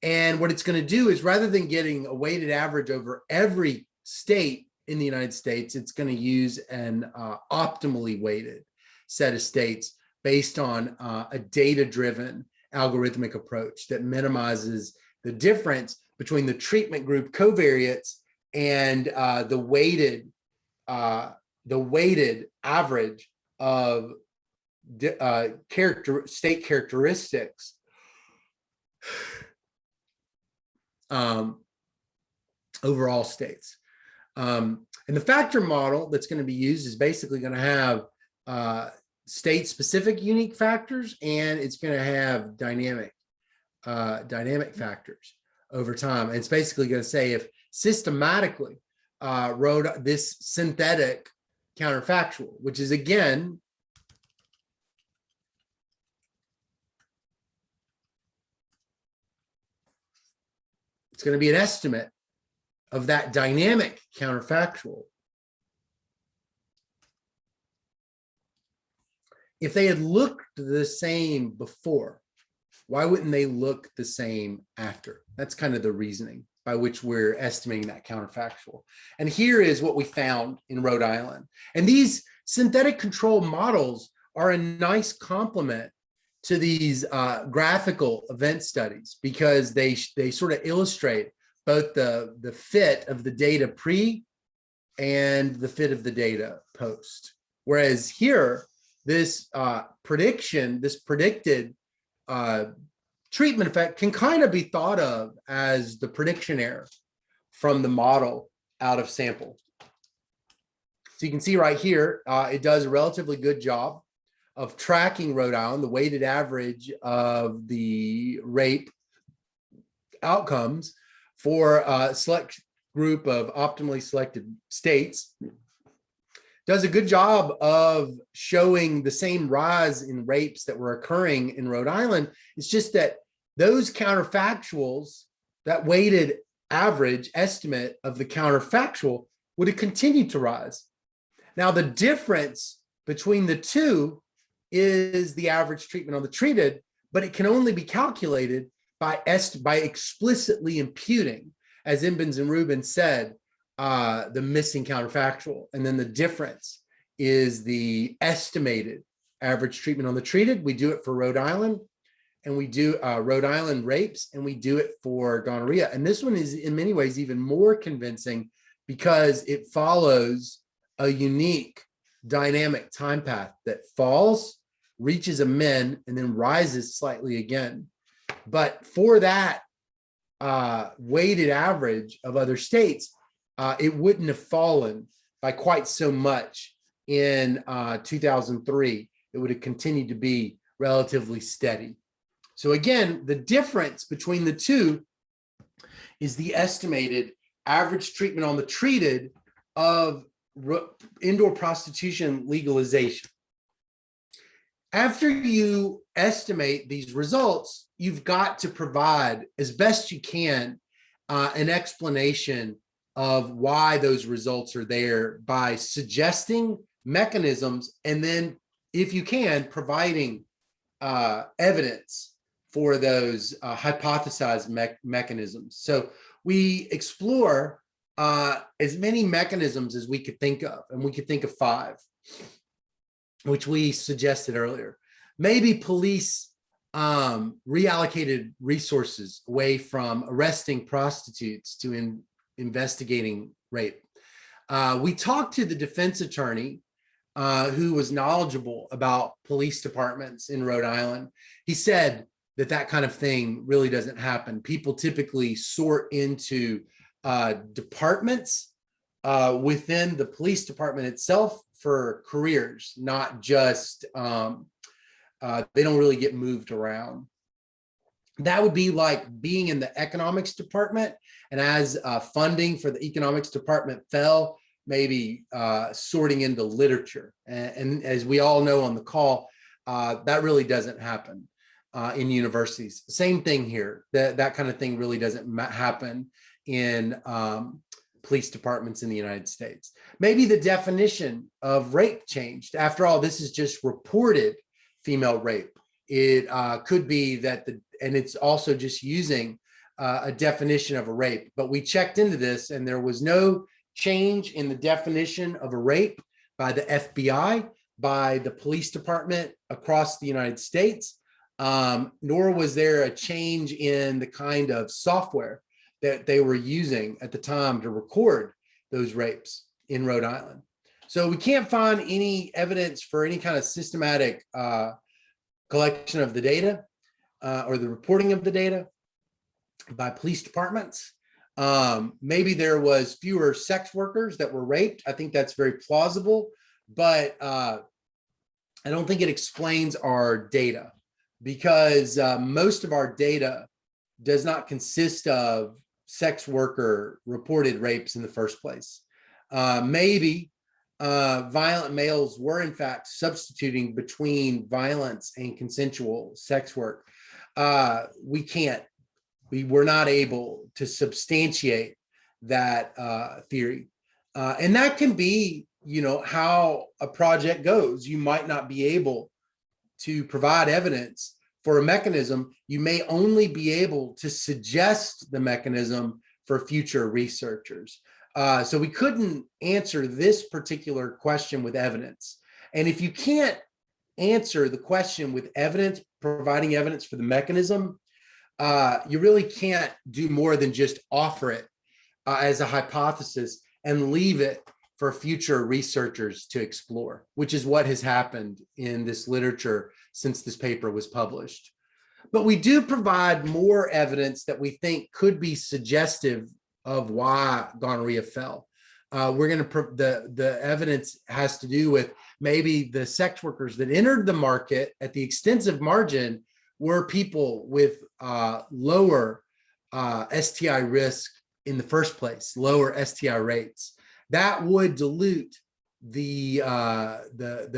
And what it's going to do is, rather than getting a weighted average over every state in the United States, it's going to use an optimally weighted set of states based on a data-driven algorithmic approach that minimizes the difference between the treatment group covariates and the weighted average of state characteristics overall states. And the factor model that's going to be used is basically going to have state-specific unique factors, and it's going to have dynamic factors over time. And it's basically going to say if systematically wrote this synthetic counterfactual, which is again it's going to be an estimate of that dynamic counterfactual. If they had looked the same before, why wouldn't they look the same after? That's kind of the reasoning by which we're estimating that counterfactual. And here is what we found in Rhode Island. And these synthetic control models are a nice complement to these graphical event studies, because they sort of illustrate both the fit of the data pre and the fit of the data post. Whereas here, this predicted treatment effect can kind of be thought of as the prediction error from the model out of sample. So you can see right here, it does a relatively good job of tracking Rhode Island, the weighted average of the rape outcomes for a select group of optimally selected states. Does a good job of showing the same rise in rapes that were occurring in Rhode Island. It's just that those counterfactuals, that weighted average estimate of the counterfactual, would have continued to rise. Now, the difference between the two is the average treatment on the treated, but it can only be calculated by explicitly imputing, as Imbens and Rubin said, the missing counterfactual. And then the difference is the estimated average treatment on the treated. We do it for Rhode Island, and we do Rhode Island rapes, and we do it for gonorrhea. And this one is in many ways even more convincing because it follows a unique dynamic time path that falls, reaches a min, and then rises slightly again. But for that weighted average of other states, it wouldn't have fallen by quite so much in 2003. It would have continued to be relatively steady. So again, the difference between the two is the estimated average treatment on the treated of indoor prostitution legalization. After you estimate these results, you've got to provide, as best you can, an explanation of why those results are there by suggesting mechanisms, and then, if you can, providing evidence for those hypothesized mechanisms. So we explore as many mechanisms as we could think of, and we could think of 5, which we suggested earlier. Maybe police reallocated resources away from arresting prostitutes to investigating rape. We talked to the defense attorney who was knowledgeable about police departments in Rhode Island. He said that that kind of thing really doesn't happen. People typically sort into departments within the police department itself for careers, not just, they don't really get moved around. That would be like being in the economics department, and as funding for the economics department fell, maybe sorting into literature. And as we all know on the call, that really doesn't happen in universities. Same thing here. That kind of thing really doesn't happen in police departments in the United States. Maybe the definition of rape changed. After all, this is just reported female rape. It could be that and it's also just using a definition of a rape. But we checked into this, and there was no change in the definition of a rape by the FBI, by the police department across the United States, nor was there a change in the kind of software that they were using at the time to record those rapes in Rhode Island. So we can't find any evidence for any kind of systematic collection of the data or the reporting of the data by police departments. Maybe there was fewer sex workers that were raped. I think that's very plausible, but I don't think it explains our data, because most of our data does not consist of sex worker reported rapes in the first place. Maybe violent males were in fact substituting between violence and consensual sex work. We were not able to substantiate that theory. And that can be, how a project goes. You might not be able to provide evidence for a mechanism. You may only be able to suggest the mechanism for future researchers. So we couldn't answer this particular question with evidence. And if you can't answer the question with evidence, providing evidence for the mechanism, you really can't do more than just offer it as a hypothesis and leave it for future researchers to explore, which is what has happened in this literature since this paper was published. But we do provide more evidence that we think could be suggestive of why gonorrhea fell. The evidence has to do with maybe the sex workers that entered the market at the extensive margin were people with lower STI risk in the first place, lower STI rates. That would dilute the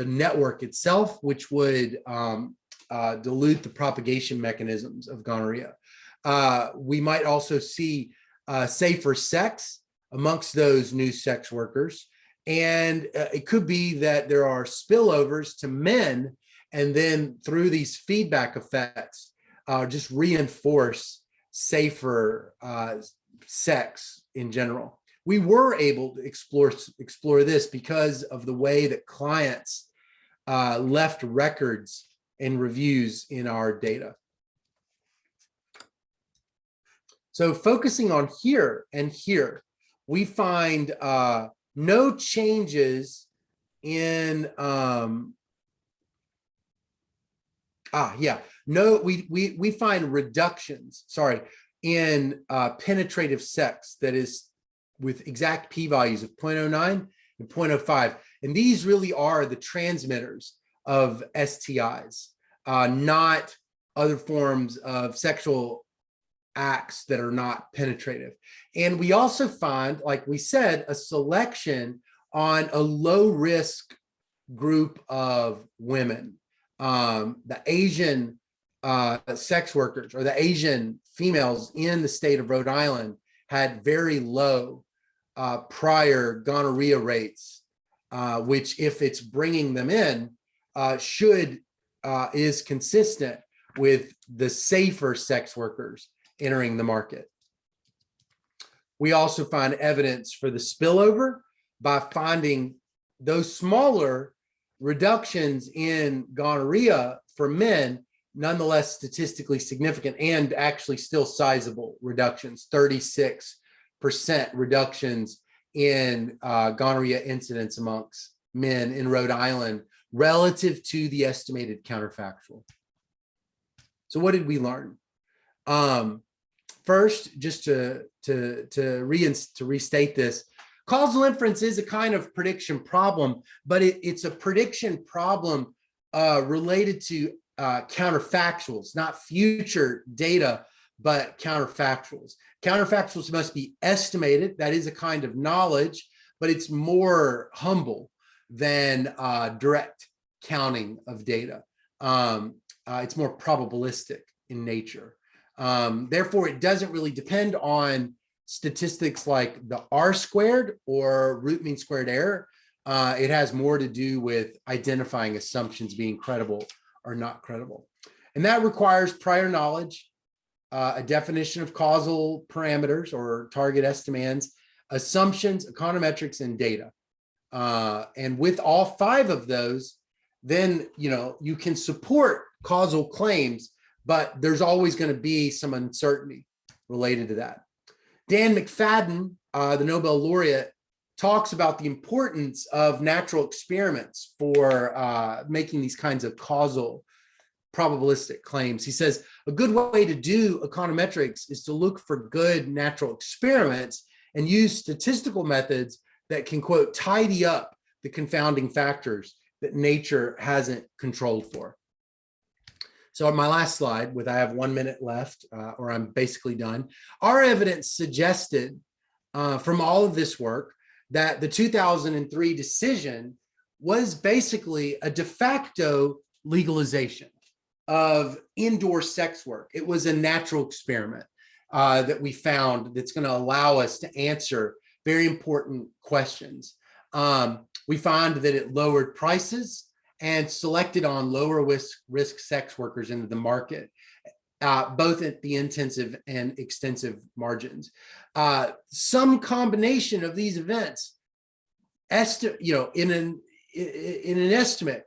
network itself, which would dilute the propagation mechanisms of gonorrhea. We might also see safer sex amongst those new sex workers. And it could be that there are spillovers to men, and then through these feedback effects, just reinforce safer sex in general. We were able to explore this because of the way that clients left records and reviews in our data. So focusing on here and here, we find no changes in we find reductions, in penetrative sex, that is with exact p-values of 0.09 and 0.05. And these really are the transmitters of STIs, not other forms of sexual acts that are not penetrative. And we also find, like we said, a selection on a low risk group of women. The Asian sex workers, or the Asian females in the state of Rhode Island, had very low prior gonorrhea rates, which, if it's bringing them in, is consistent with the safer sex workers entering the market. We also find evidence for the spillover by finding those smaller reductions in gonorrhea for men, nonetheless statistically significant and actually still sizable reductions, 36% reductions in gonorrhea incidence amongst men in Rhode Island relative to the estimated counterfactual. So what did we learn? First, just to restate this, causal inference is a kind of prediction problem, but it's a prediction problem related to counterfactuals, not future data, but counterfactuals. Counterfactuals must be estimated. That is a kind of knowledge, but it's more humble than direct counting of data. It's more probabilistic in nature. Therefore, it doesn't really depend on statistics like the R-squared or root mean squared error. It has more to do with identifying assumptions being credible or not credible. And that requires prior knowledge, a definition of causal parameters or target estimands, assumptions, econometrics, and data. And with all five of those, then you can support causal claims, but there's always going to be some uncertainty related to that. Dan McFadden, the Nobel laureate, talks about the importance of natural experiments for making these kinds of causal probabilistic claims. He says a good way to do econometrics is to look for good natural experiments and use statistical methods that can, quote, tidy up the confounding factors that nature hasn't controlled for. So on my last slide, I have 1 minute left, or I'm basically done. Our evidence suggested from all of this work that the 2003 decision was basically a de facto legalization of indoor sex work. It was a natural experiment that we found that's going to allow us to answer very important questions. We found that it lowered prices and selected on lower risk sex workers into the market, both at the intensive and extensive margins. Some combination of these events, in an estimate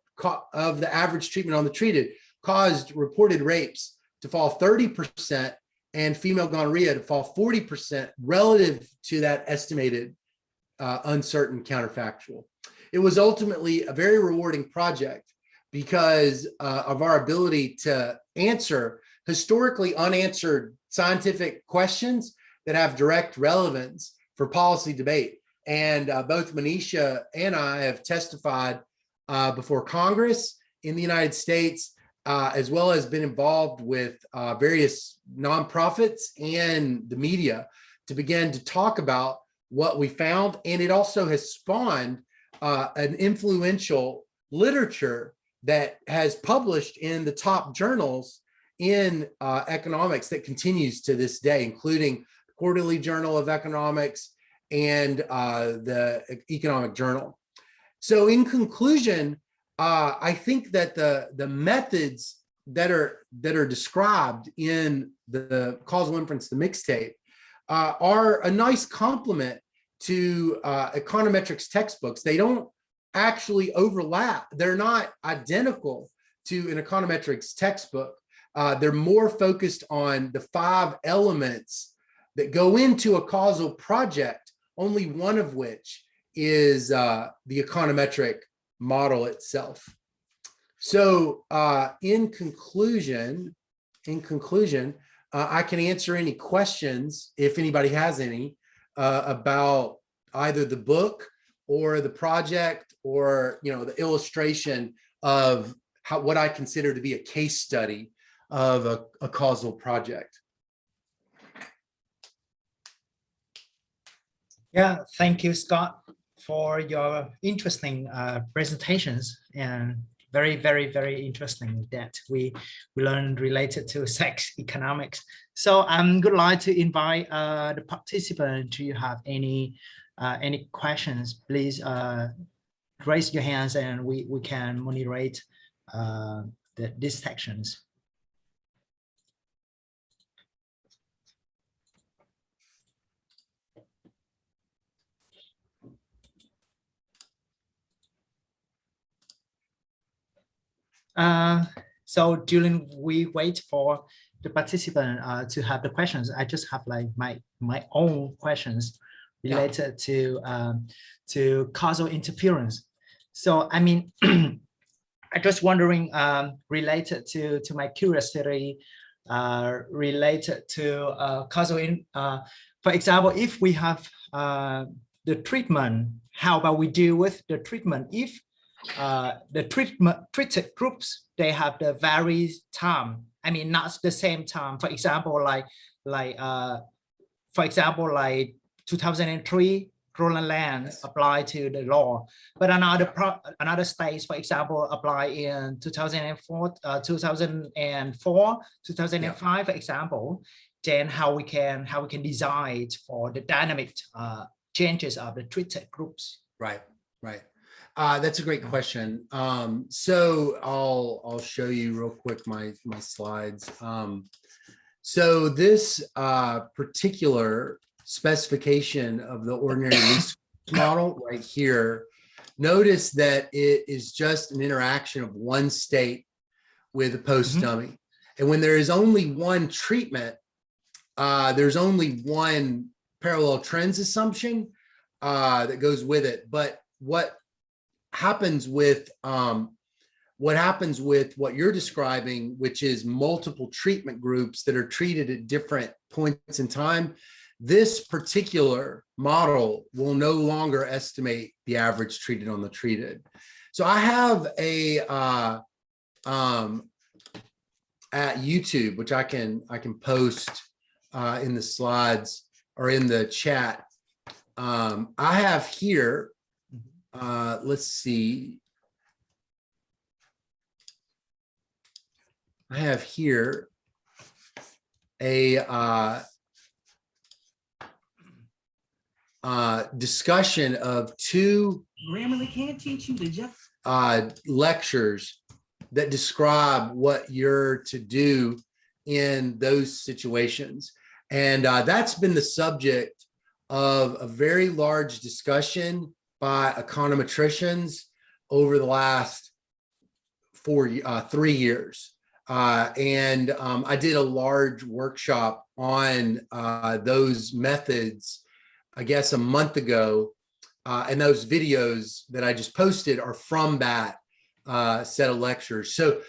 of the average treatment on the treated, caused reported rapes to fall 30% and female gonorrhea to fall 40% relative to that estimated uncertain counterfactual. It was ultimately a very rewarding project because of our ability to answer historically unanswered scientific questions that have direct relevance for policy debate. And both Manisha and I have testified before Congress in the United States, as well as been involved with various nonprofits and the media to begin to talk about what we found. And it also has spawned an influential literature that has published in the top journals in economics that continues to this day, including the Quarterly Journal of Economics and the Economic Journal. So in conclusion, I think that the methods that are described in the Causal Inference, the mixtape, are a nice complement to econometrics textbooks. They don't actually overlap. They're not identical to an econometrics textbook. They're more focused on the 5 elements that go into a causal project, only one of which is the econometric model itself. So in conclusion, I can answer any questions if anybody has any about either the book or the project or the illustration of what I consider to be a case study of a causal project. Yeah, thank you, Scott, for your interesting presentations, and very, very, very interesting that we learned related to sex economics. So I'm good like to invite the participants. Do you have any questions? Please raise your hands and we can moderate these sections. So during we wait for the participant to have the questions, I just have like my own questions related to causal interference. So I mean, I just wondering related to my curiosity related to causal for example, if we have the treatment, how about we deal with the treatment if the treated groups, they have the varied time. I mean, not the same time. For example, like 2003, Roland Land applied to the law, but another states, for example, apply in 2004, 2005, for example. Then how we can design for the dynamic changes of the treated groups. Right. That's a great question. So I'll show you real quick my slides. So this particular specification of the ordinary least model right here, notice that it is just an interaction of one state with a post dummy. And when there is only one treatment, there's only one parallel trends assumption. that goes with it. But what happens with what you're describing, which is multiple treatment groups that are treated at different points in time, this particular model will no longer estimate the average treated on the treated. So I have a at YouTube, which I can post in the slides or in the chat. I have here, let's see. I have here a discussion of two Grammarly can't teach you to just lectures that describe what you're to do in those situations. And that's been the subject of a very large discussion by econometricians over the last 3 years. I did a large workshop on those methods, I guess, a month ago. And those videos that I just posted are from that set of lectures. So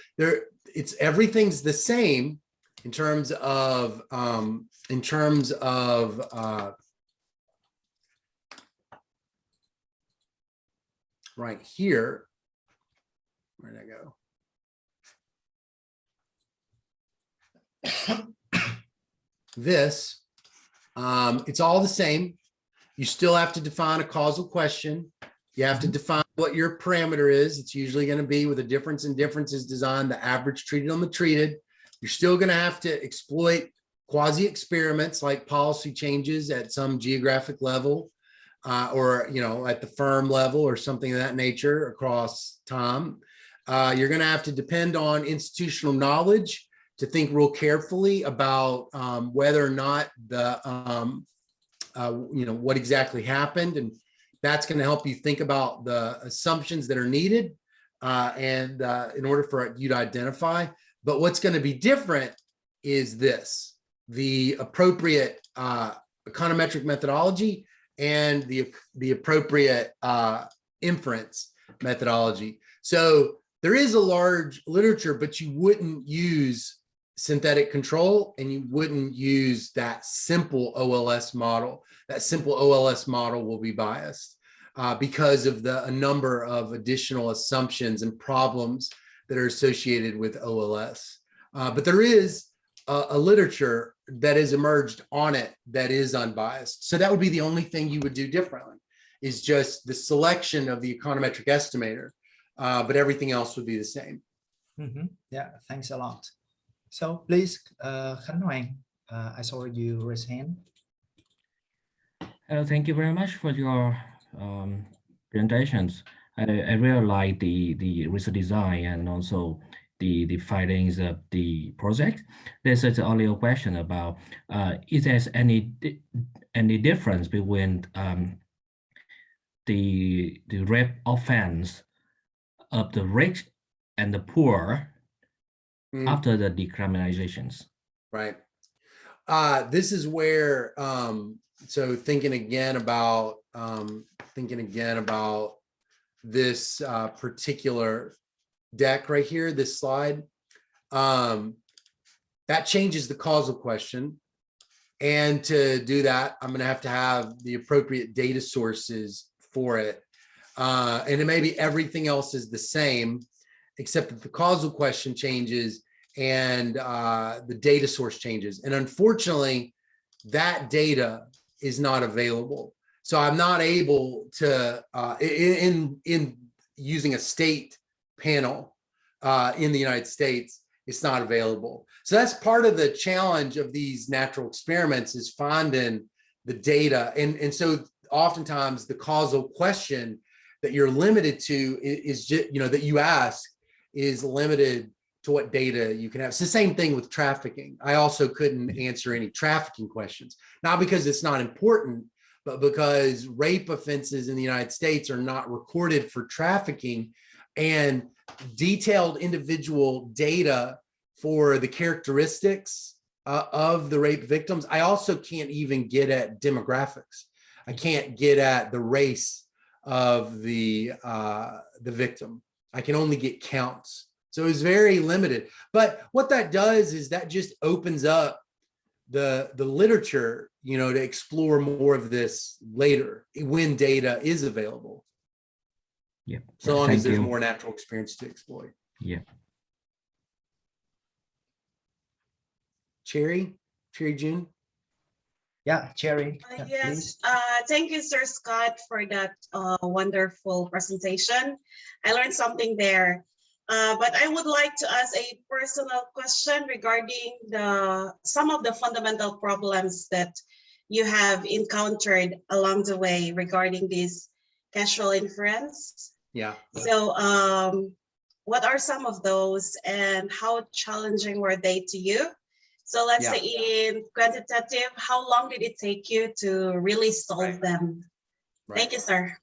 everything's the same in terms of right here. Where did I go? This, it's all the same. You still have to define a causal question. You have to define what your parameter is. It's usually going to be with a difference in differences design, the average treated on the treated. You're still going to have to exploit quasi experiments like policy changes at some geographic level, or at the firm level or something of that nature across time. You're going to have to depend on institutional knowledge to think real carefully about whether or not what exactly happened, and that's going to help you think about the assumptions that are needed in order for you to identify. But what's going to be different is the appropriate econometric methodology and the appropriate inference methodology. So there is a large literature, but you wouldn't use synthetic control, and you wouldn't use that simple OLS model. That simple OLS model will be biased because of a number of additional assumptions and problems that are associated with OLS. But there is a literature that has emerged on it that is unbiased. So that would be the only thing you would do differently, is just the selection of the econometric estimator, but everything else would be the same. Yeah, thanks a lot. So please, Khánh Hoàng, I saw you raise hand. Hello, thank you very much for your presentations. I really like the research design and also the findings of the project. There's only a question about is there any difference between the rape offense of the rich and the poor after the decriminalizations? Right. This is where so thinking again about this particular deck right here, this slide, that changes the causal question. And to do that, I'm going to have the appropriate data sources for it. And it may be everything else is the same, except that the causal question changes and the data source changes. And unfortunately, that data is not available. So I'm not able to, in using a state panel in the United States, it's not available. So that's part of the challenge of these natural experiments, is finding the data. And so oftentimes the causal question that you're limited to is just, that you ask is limited to what data you can have. It's the same thing with trafficking. I also couldn't answer any trafficking questions, not because it's not important, but because rape offenses in the United States are not recorded for trafficking, and detailed individual data for the characteristics of the rape victims. I also can't even get at demographics. I can't get at the race of the victim. I can only get counts. So it's very limited. But what that does is that just opens up the literature, you know, to explore more of this later when data is available. Yeah. So long Thank as there's you. more natural experience to exploit. Yeah. Cherry June. Yeah, Cherry. Yeah, Yes, please. thank you, Sir Scott, for that wonderful presentation. I learned something there. But I would like to ask a personal question regarding some of the fundamental problems that you have encountered along the way regarding this causal inference. Yeah. So what are some of those and how challenging were they to you? So let's say in quantitative, how long did it take you to really solve them? Thank you, sir.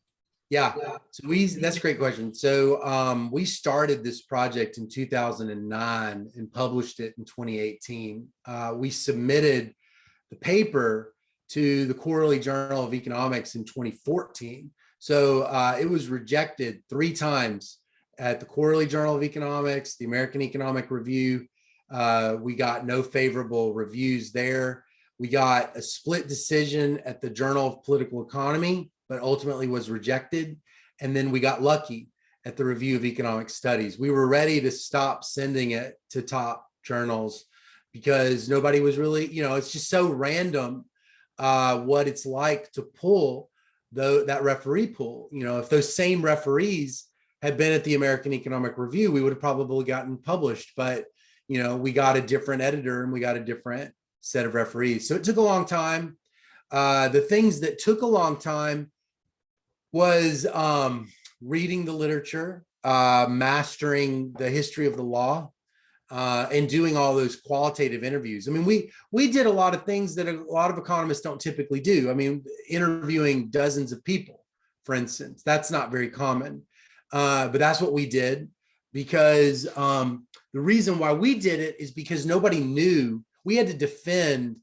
Yeah, so that's a great question. So we started this project in 2009 and published it in 2018. We submitted the paper to the Quarterly Journal of Economics in 2014. So it was rejected 3 times at the Quarterly Journal of Economics, the American Economic Review. We got no favorable reviews there. We got a split decision at the Journal of Political Economy, but ultimately was rejected. And then we got lucky at the Review of Economic Studies. We were ready to stop sending it to top journals because nobody was really, you know, it's just so random what it's like to pull that referee pool. You know, if those same referees had been at the American Economic Review, we would have probably gotten published, but you know, we got a different editor and we got a different set of referees. So it took a long time. The things that took a long time was reading the literature, mastering the history of the law, and doing all those qualitative interviews. I mean, we did a lot of things that a lot of economists don't typically do. I mean, interviewing dozens of people, for instance, that's not very common. But that's what we did because the reason why we did it is because nobody knew. We had to defend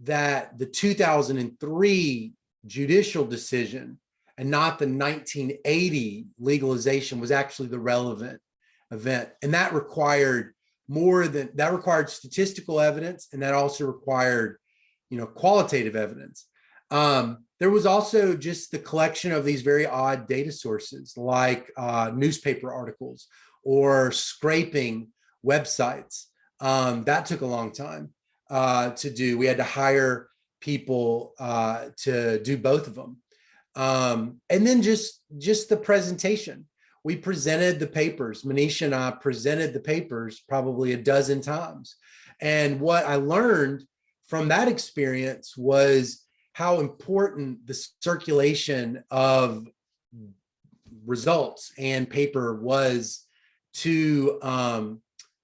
that the 2003 judicial decision and not the 1980 legalization was actually the relevant event. And that required statistical evidence, and that also required, you know, qualitative evidence. There was also just the collection of these very odd data sources like newspaper articles or scraping websites. That took a long time to do. We had to hire people to do both of them. And then just the presentation. We presented the papers. Manisha and I presented the papers probably a dozen times. And what I learned from that experience was how important the circulation of results and paper was to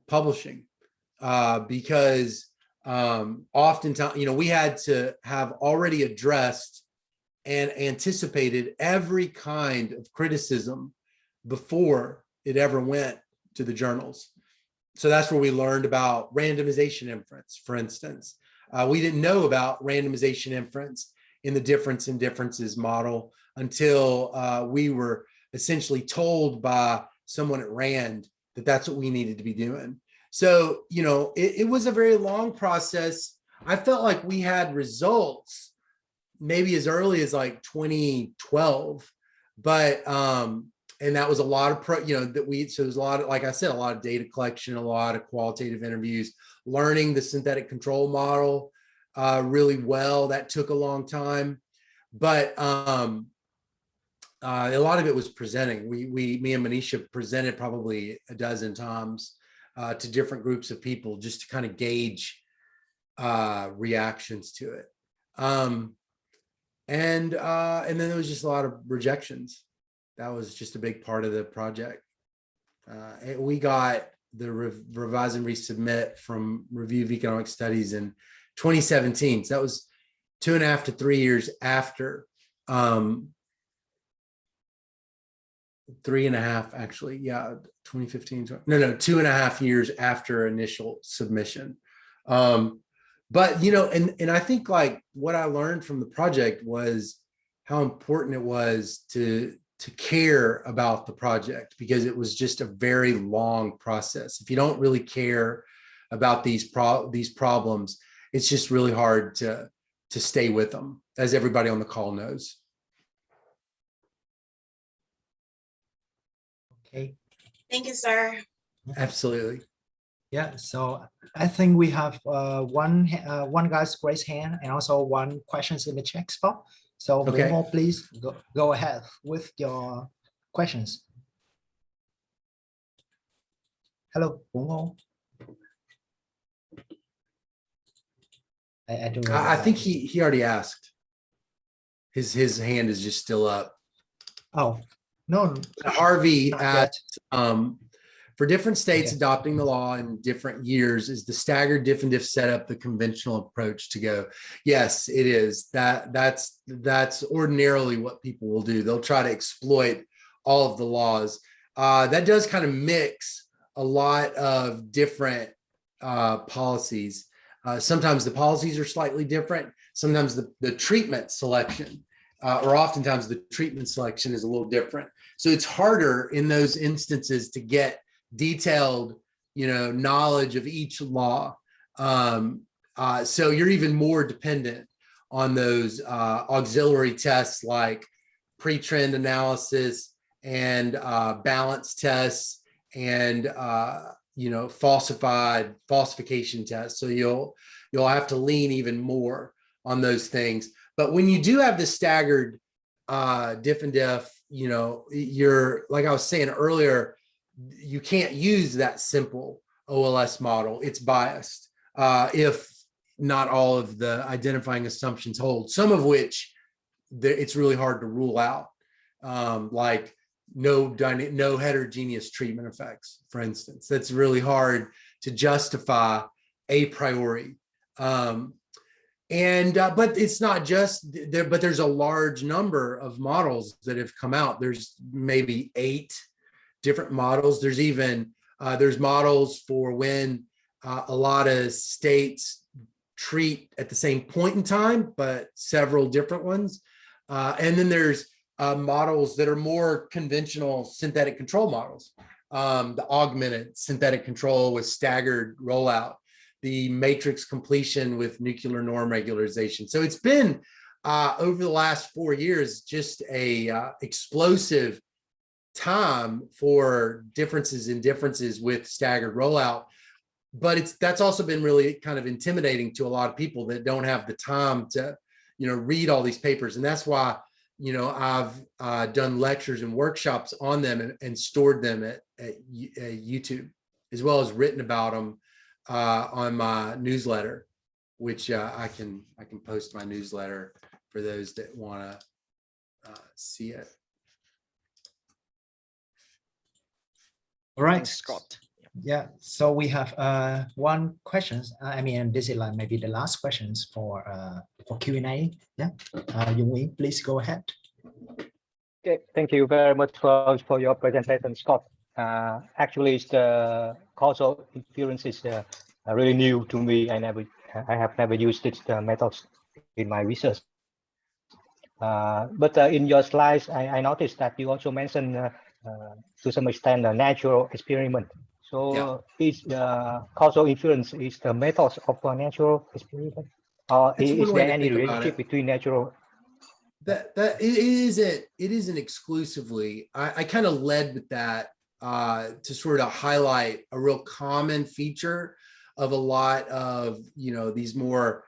publishing, because oftentimes, you know, we had to have already addressed and anticipated every kind of criticism before it ever went to the journals. So that's where we learned about randomization inference, for instance. We didn't know about randomization inference in the difference in differences model until we were essentially told by someone at Rand that that's what we needed to be doing. So, you know, it was a very long process. I felt like we had results maybe as early as like 2012, but and that was a lot of so there's a lot of, like I said, a lot of data collection, a lot of qualitative interviews, learning the synthetic control model really well. That took a long time, but a lot of it was presenting. Me and Manisha presented probably a dozen times to different groups of people just to kind of gauge reactions to it. And then there was just a lot of rejections. That was just a big part of the project. And we got the revise and resubmit from Review of Economic Studies in 2017. So that was 2.5 to 3 years after, 3.5 actually. Yeah, 2015. No, 2.5 years after initial submission. But, you know, and I think like what I learned from the project was how important it was to care about the project, because it was just a very long process. If you don't really care about these problems, it's just really hard to stay with them, as everybody on the call knows. Okay. Thank you, sir. Absolutely. Yeah, so I think we have one guy's raised hand and also one questions in the chat spot. So Okay. Mo, please go ahead with your questions. Hello, Mo. I don't know. I think he already asked. His hand is just still up. Oh, no. Harvey asked, for different states Okay. adopting the law in different years, is the staggered diff and diff setup the conventional approach to go? Yes, it is. That's ordinarily what people will do. They'll try to exploit all of the laws. That does kind of mix a lot of different policies. Sometimes the policies are slightly different. Sometimes the treatment selection, or oftentimes the treatment selection is a little different. So it's harder in those instances to get detailed, knowledge of each law. So you're even more dependent on those auxiliary tests like pre-trend analysis and balance tests and falsification tests. So you'll have to lean even more on those things. But when you do have the staggered diff and diff, you're, like I was saying earlier, you can't use that simple OLS model. It's biased if not all of the identifying assumptions hold, some of which it's really hard to rule out, like no heterogeneous treatment effects, for instance. That's really hard to justify a priori. But it's not just there, but there's a large number of models that have come out. There's maybe 8 different models. There's even there's models for when a lot of states treat at the same point in time, but several different ones. And then there's models that are more conventional synthetic control models, the augmented synthetic control with staggered rollout, the matrix completion with nuclear norm regularization. So it's been over the last 4 years, just a explosive time for differences with staggered rollout. But that's also been really kind of intimidating to a lot of people that don't have the time to, read all these papers. And that's why, I've done lectures and workshops on them and stored them at YouTube, as well as written about them on my newsletter, which I can post my newsletter for those that want to see it. All right, Thanks, Scott. Yeah, so we have one questions. This is like maybe the last questions for Q&A. Yeah, Nguyễn, please go ahead. Okay, thank you very much for your presentation, Scott. Actually, the causal inference is really new to me. I have never used this methods in my research. But in your slides, I noticed that you also mentioned to some extent the natural experiment. So is causal inference is the methods of a natural experiment, or is there any relationship between natural? That it isn't exclusively. I kind of led with that to sort of highlight a real common feature of a lot of these more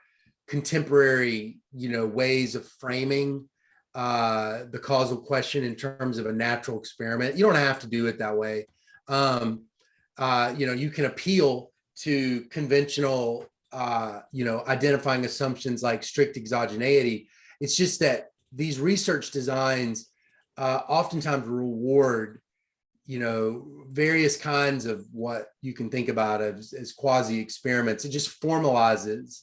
contemporary ways of framing the causal question in terms of a natural experiment. You don't have to do it that way. You can appeal to conventional, identifying assumptions like strict exogeneity. It's just that these research designs oftentimes reward, various kinds of what you can think about as quasi experiments. It just formalizes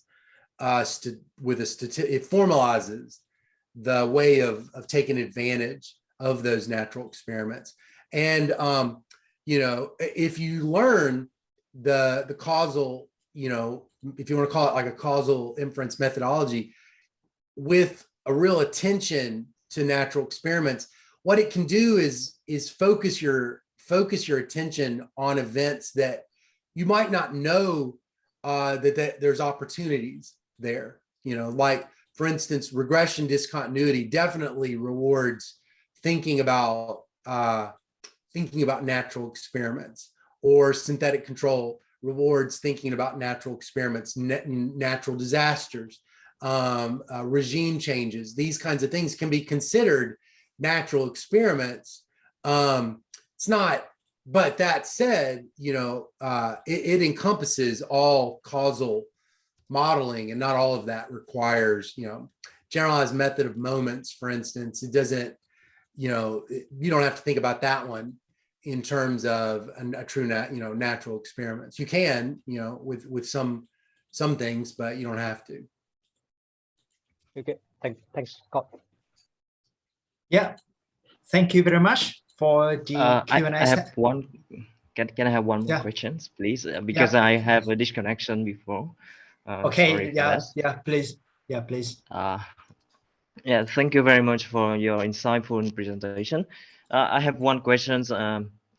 it formalizes the way of taking advantage of those natural experiments. And if you learn the causal, if you want to call it like a causal inference methodology, with a real attention to natural experiments, what it can do is focus your attention on events that you might not know that there's opportunities there. You know, like for instance, regression discontinuity definitely rewards thinking about natural experiments, or synthetic control rewards thinking about natural experiments, natural disasters, regime changes. These kinds of things can be considered natural experiments. It's not, but that said, you know, it encompasses all causal modeling, and not all of that requires, you know, generalized method of moments, for instance. It doesn't, you know, you don't have to think about that one in terms of a true natural experiments. You can, you know, with some things, but you don't have to. Okay, thanks, Scott. Yeah, thank you very much for the Q&A. I have one. Can I have one more Yeah. questions, please? Because I have a disconnection before. Okay. Sorry for Yeah. that. Yeah. Please. Yeah. Please. Yeah. Thank you very much for your insightful presentation. I have one question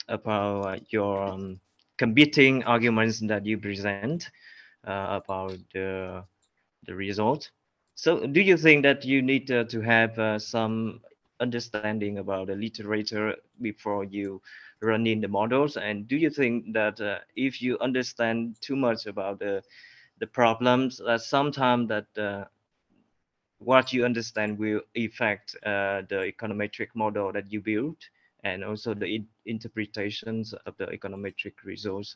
about your competing arguments that you present about the result. So, do you think that you need to have some understanding about the literature before you run in the models? And do you think that if you understand too much about the problems, that sometimes that what you understand will affect the econometric model that you build, and also the interpretations of the econometric results?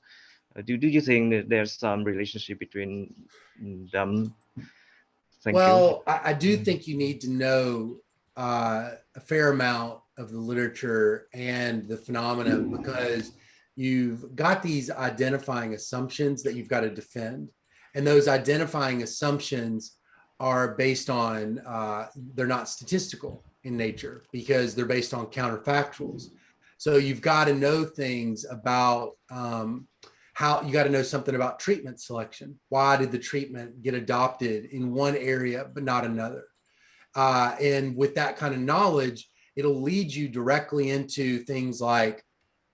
Do you think that there's some relationship between them? Thank you. I do think you need to know a fair amount of the literature and the phenomenon, because you've got these identifying assumptions that you've got to defend. And those identifying assumptions are based on, they're not statistical in nature because they're based on counterfactuals. So you've got to know things about how, you got to know something about treatment selection. Why did the treatment get adopted in one area but not another? And with that kind of knowledge, it'll lead you directly into things like,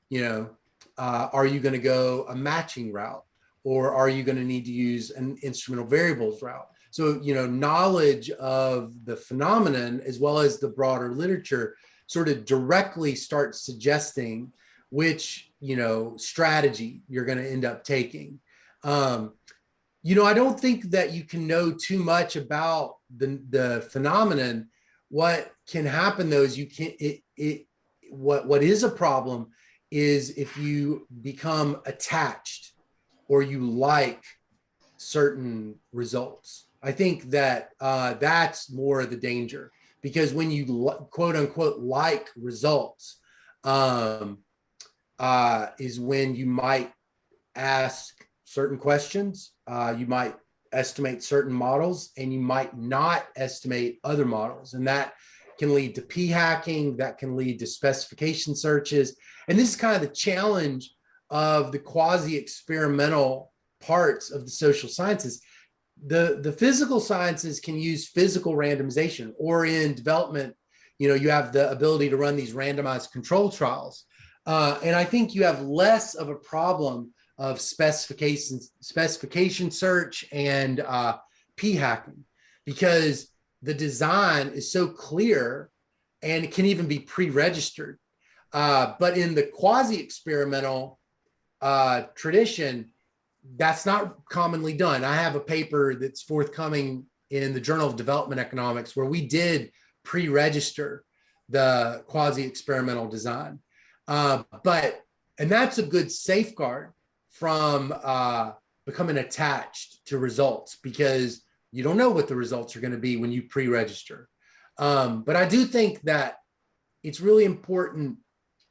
you know, are you going to go a matching route, or are you going to need to use an instrumental variables route? So, you know, knowledge of the phenomenon as well as the broader literature sort of directly starts suggesting which, you know, strategy you're going to end up taking. You know, I don't think that you can know too much about the phenomenon. What can happen though is you can't, what is a problem is if you become attached or you like certain results. I think that that's more of the danger, because when you quote unquote like results, is when you might ask certain questions, you might estimate certain models, and you might not estimate other models. And that can lead to p-hacking, that can lead to specification searches. And this is kind of the challenge of the quasi-experimental parts of the social sciences. The physical sciences can use physical randomization, or in development, you know, you have the ability to run these randomized control trials. And I think you have less of a problem of specification search and p-hacking, because the design is so clear and it can even be pre-registered. But in the quasi-experimental tradition, that's not commonly done. I have a paper that's forthcoming in the Journal of Development Economics where we did pre-register the quasi-experimental design. And that's a good safeguard from becoming attached to results, because you don't know what the results are going to be when you pre-register. But I do think that it's really important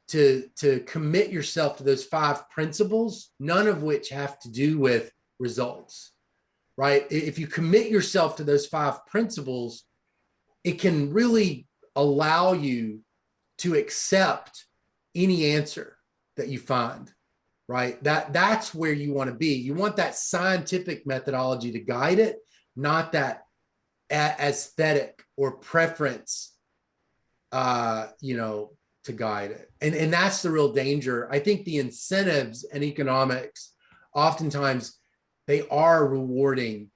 to commit yourself to those 5 principles, none of which have to do with results, right? If you commit yourself to those 5 principles, it can really allow you to accept any answer that you find, right? That's where you want to be. You want that scientific methodology to guide it, not that aesthetic or preference you know, to guide it. And that's the real danger. I think the incentives in economics, oftentimes they are rewarding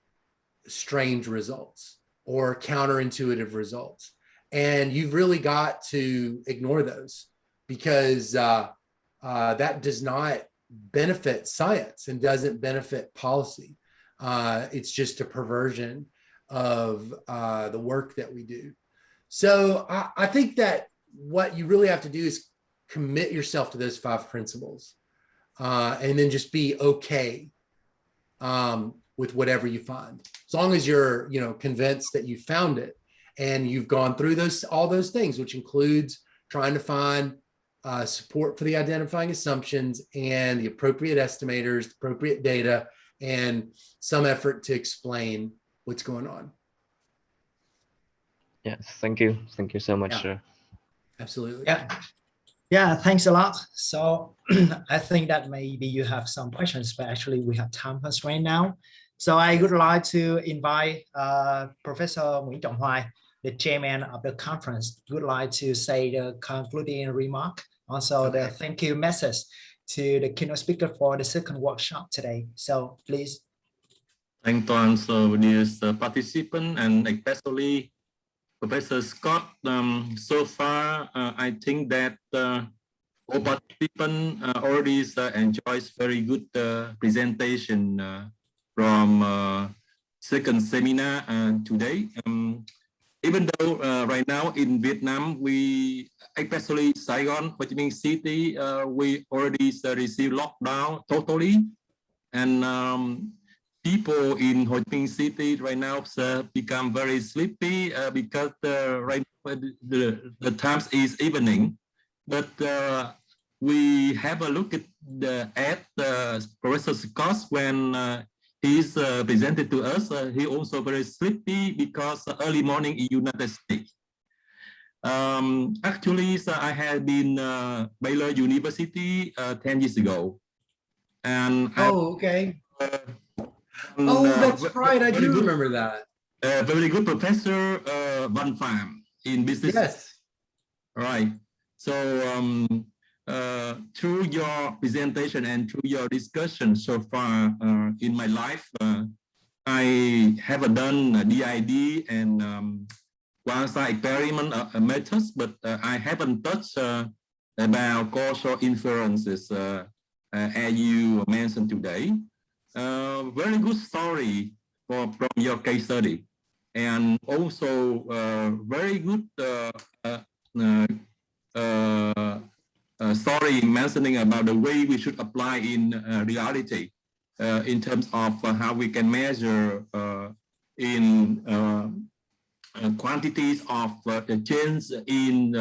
strange results or counterintuitive results. And you've really got to ignore those, because that does not benefit science and doesn't benefit policy. It's just a perversion of the work that we do. So I think that what you really have to do is commit yourself to those 5 principles, and then just be okay with whatever you find, as long as you're, you know, convinced that you found it and you've gone through all those things, which includes trying to find support for the identifying assumptions and the appropriate estimators, the appropriate data, and some effort to explain what's going on. Yes, thank you so much, Yeah. sir. Absolutely. Yeah, thanks a lot. So I think that maybe you have some questions, but actually we have time constraint now. So I would like to invite Professor Nguyễn, the chairman of the conference, would like to say the concluding remark, also the thank you message to the keynote speaker for the second workshop today. So please. Thank you, dear participant, and especially Professor Scott. So far, I think that all participants already enjoys very good presentation from second seminar today. Even though right now in Vietnam, we, especially Saigon, Ho Chi Minh City, we already received lockdown totally, and people in Ho Chi Minh City right now become very sleepy because right now the time is evening. But we have a look at Professor Scott when he's presented to us. He also very sleepy because early morning in United States. Actually, I had been Baylor University 10 years ago, and okay. That's right. I do remember that. Very good professor Van Pham in business. Yes. Right. So through your presentation and through your discussion so far in my life, I have done DID and Quasi Experiment methods, but I haven't touched about causal inferences as you mentioned today. Very good story from your case study, and also very good story mentioning about the way we should apply in reality in terms of how we can measure in quantities of the change in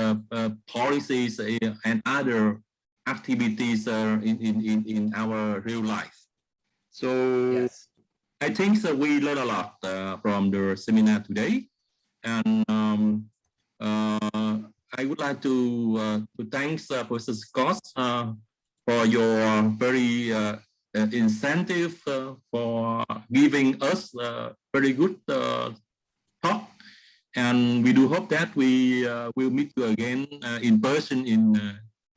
policies and other activities in our real life. So yes. I think that we learned a lot from the seminar today, and I would like to thank Professor Scott for your very incentive for giving us very good talk, and we do hope that we will meet you again in person in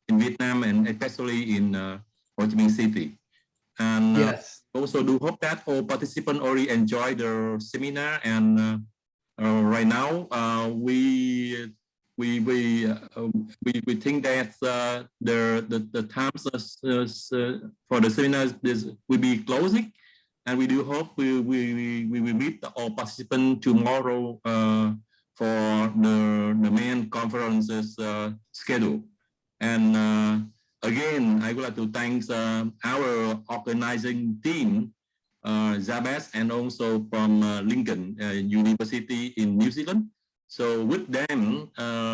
Vietnam, and especially in Ho Chi Minh City. And yes. Also do hope that all participants already enjoyed the seminar, and right now we think that the times for the seminars will be closing, and we do hope we will meet all participants tomorrow for the main conferences schedule. And again, I would like to thank our organizing team, ACBES, and also from Lincoln University in New Zealand. So with them,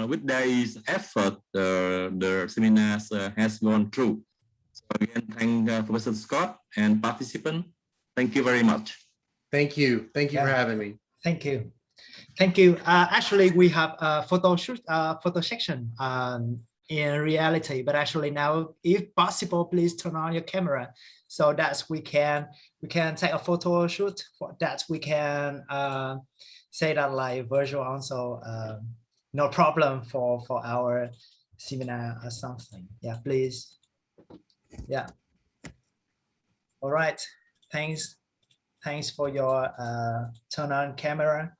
with their effort, the seminars has gone through. So again, thank Professor Scott and participants. Thank you very much. Thank you. Thank you for having me. Thank you. Thank you. Actually, we have a photo section in reality, but actually now, if possible, please turn on your camera so that we can take a photo shoot. For that we can say that like virtual also no problem for our seminar or something. Yeah, please. Yeah. All right. Thanks for your turn on camera.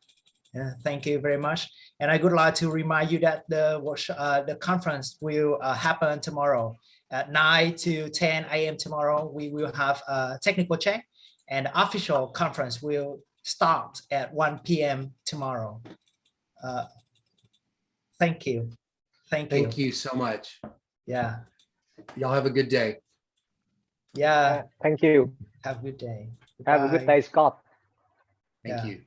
Thank you very much. And I would like to remind you that the conference will happen tomorrow at 9 to 10 a.m. tomorrow. We will have a technical check, and the official conference will start at 1 p.m. tomorrow. Thank you. Thank you so much. Yeah. Y'all have a good day. Yeah. Thank you. Have a good day. Have a good day, Scott. Thank Yeah. you.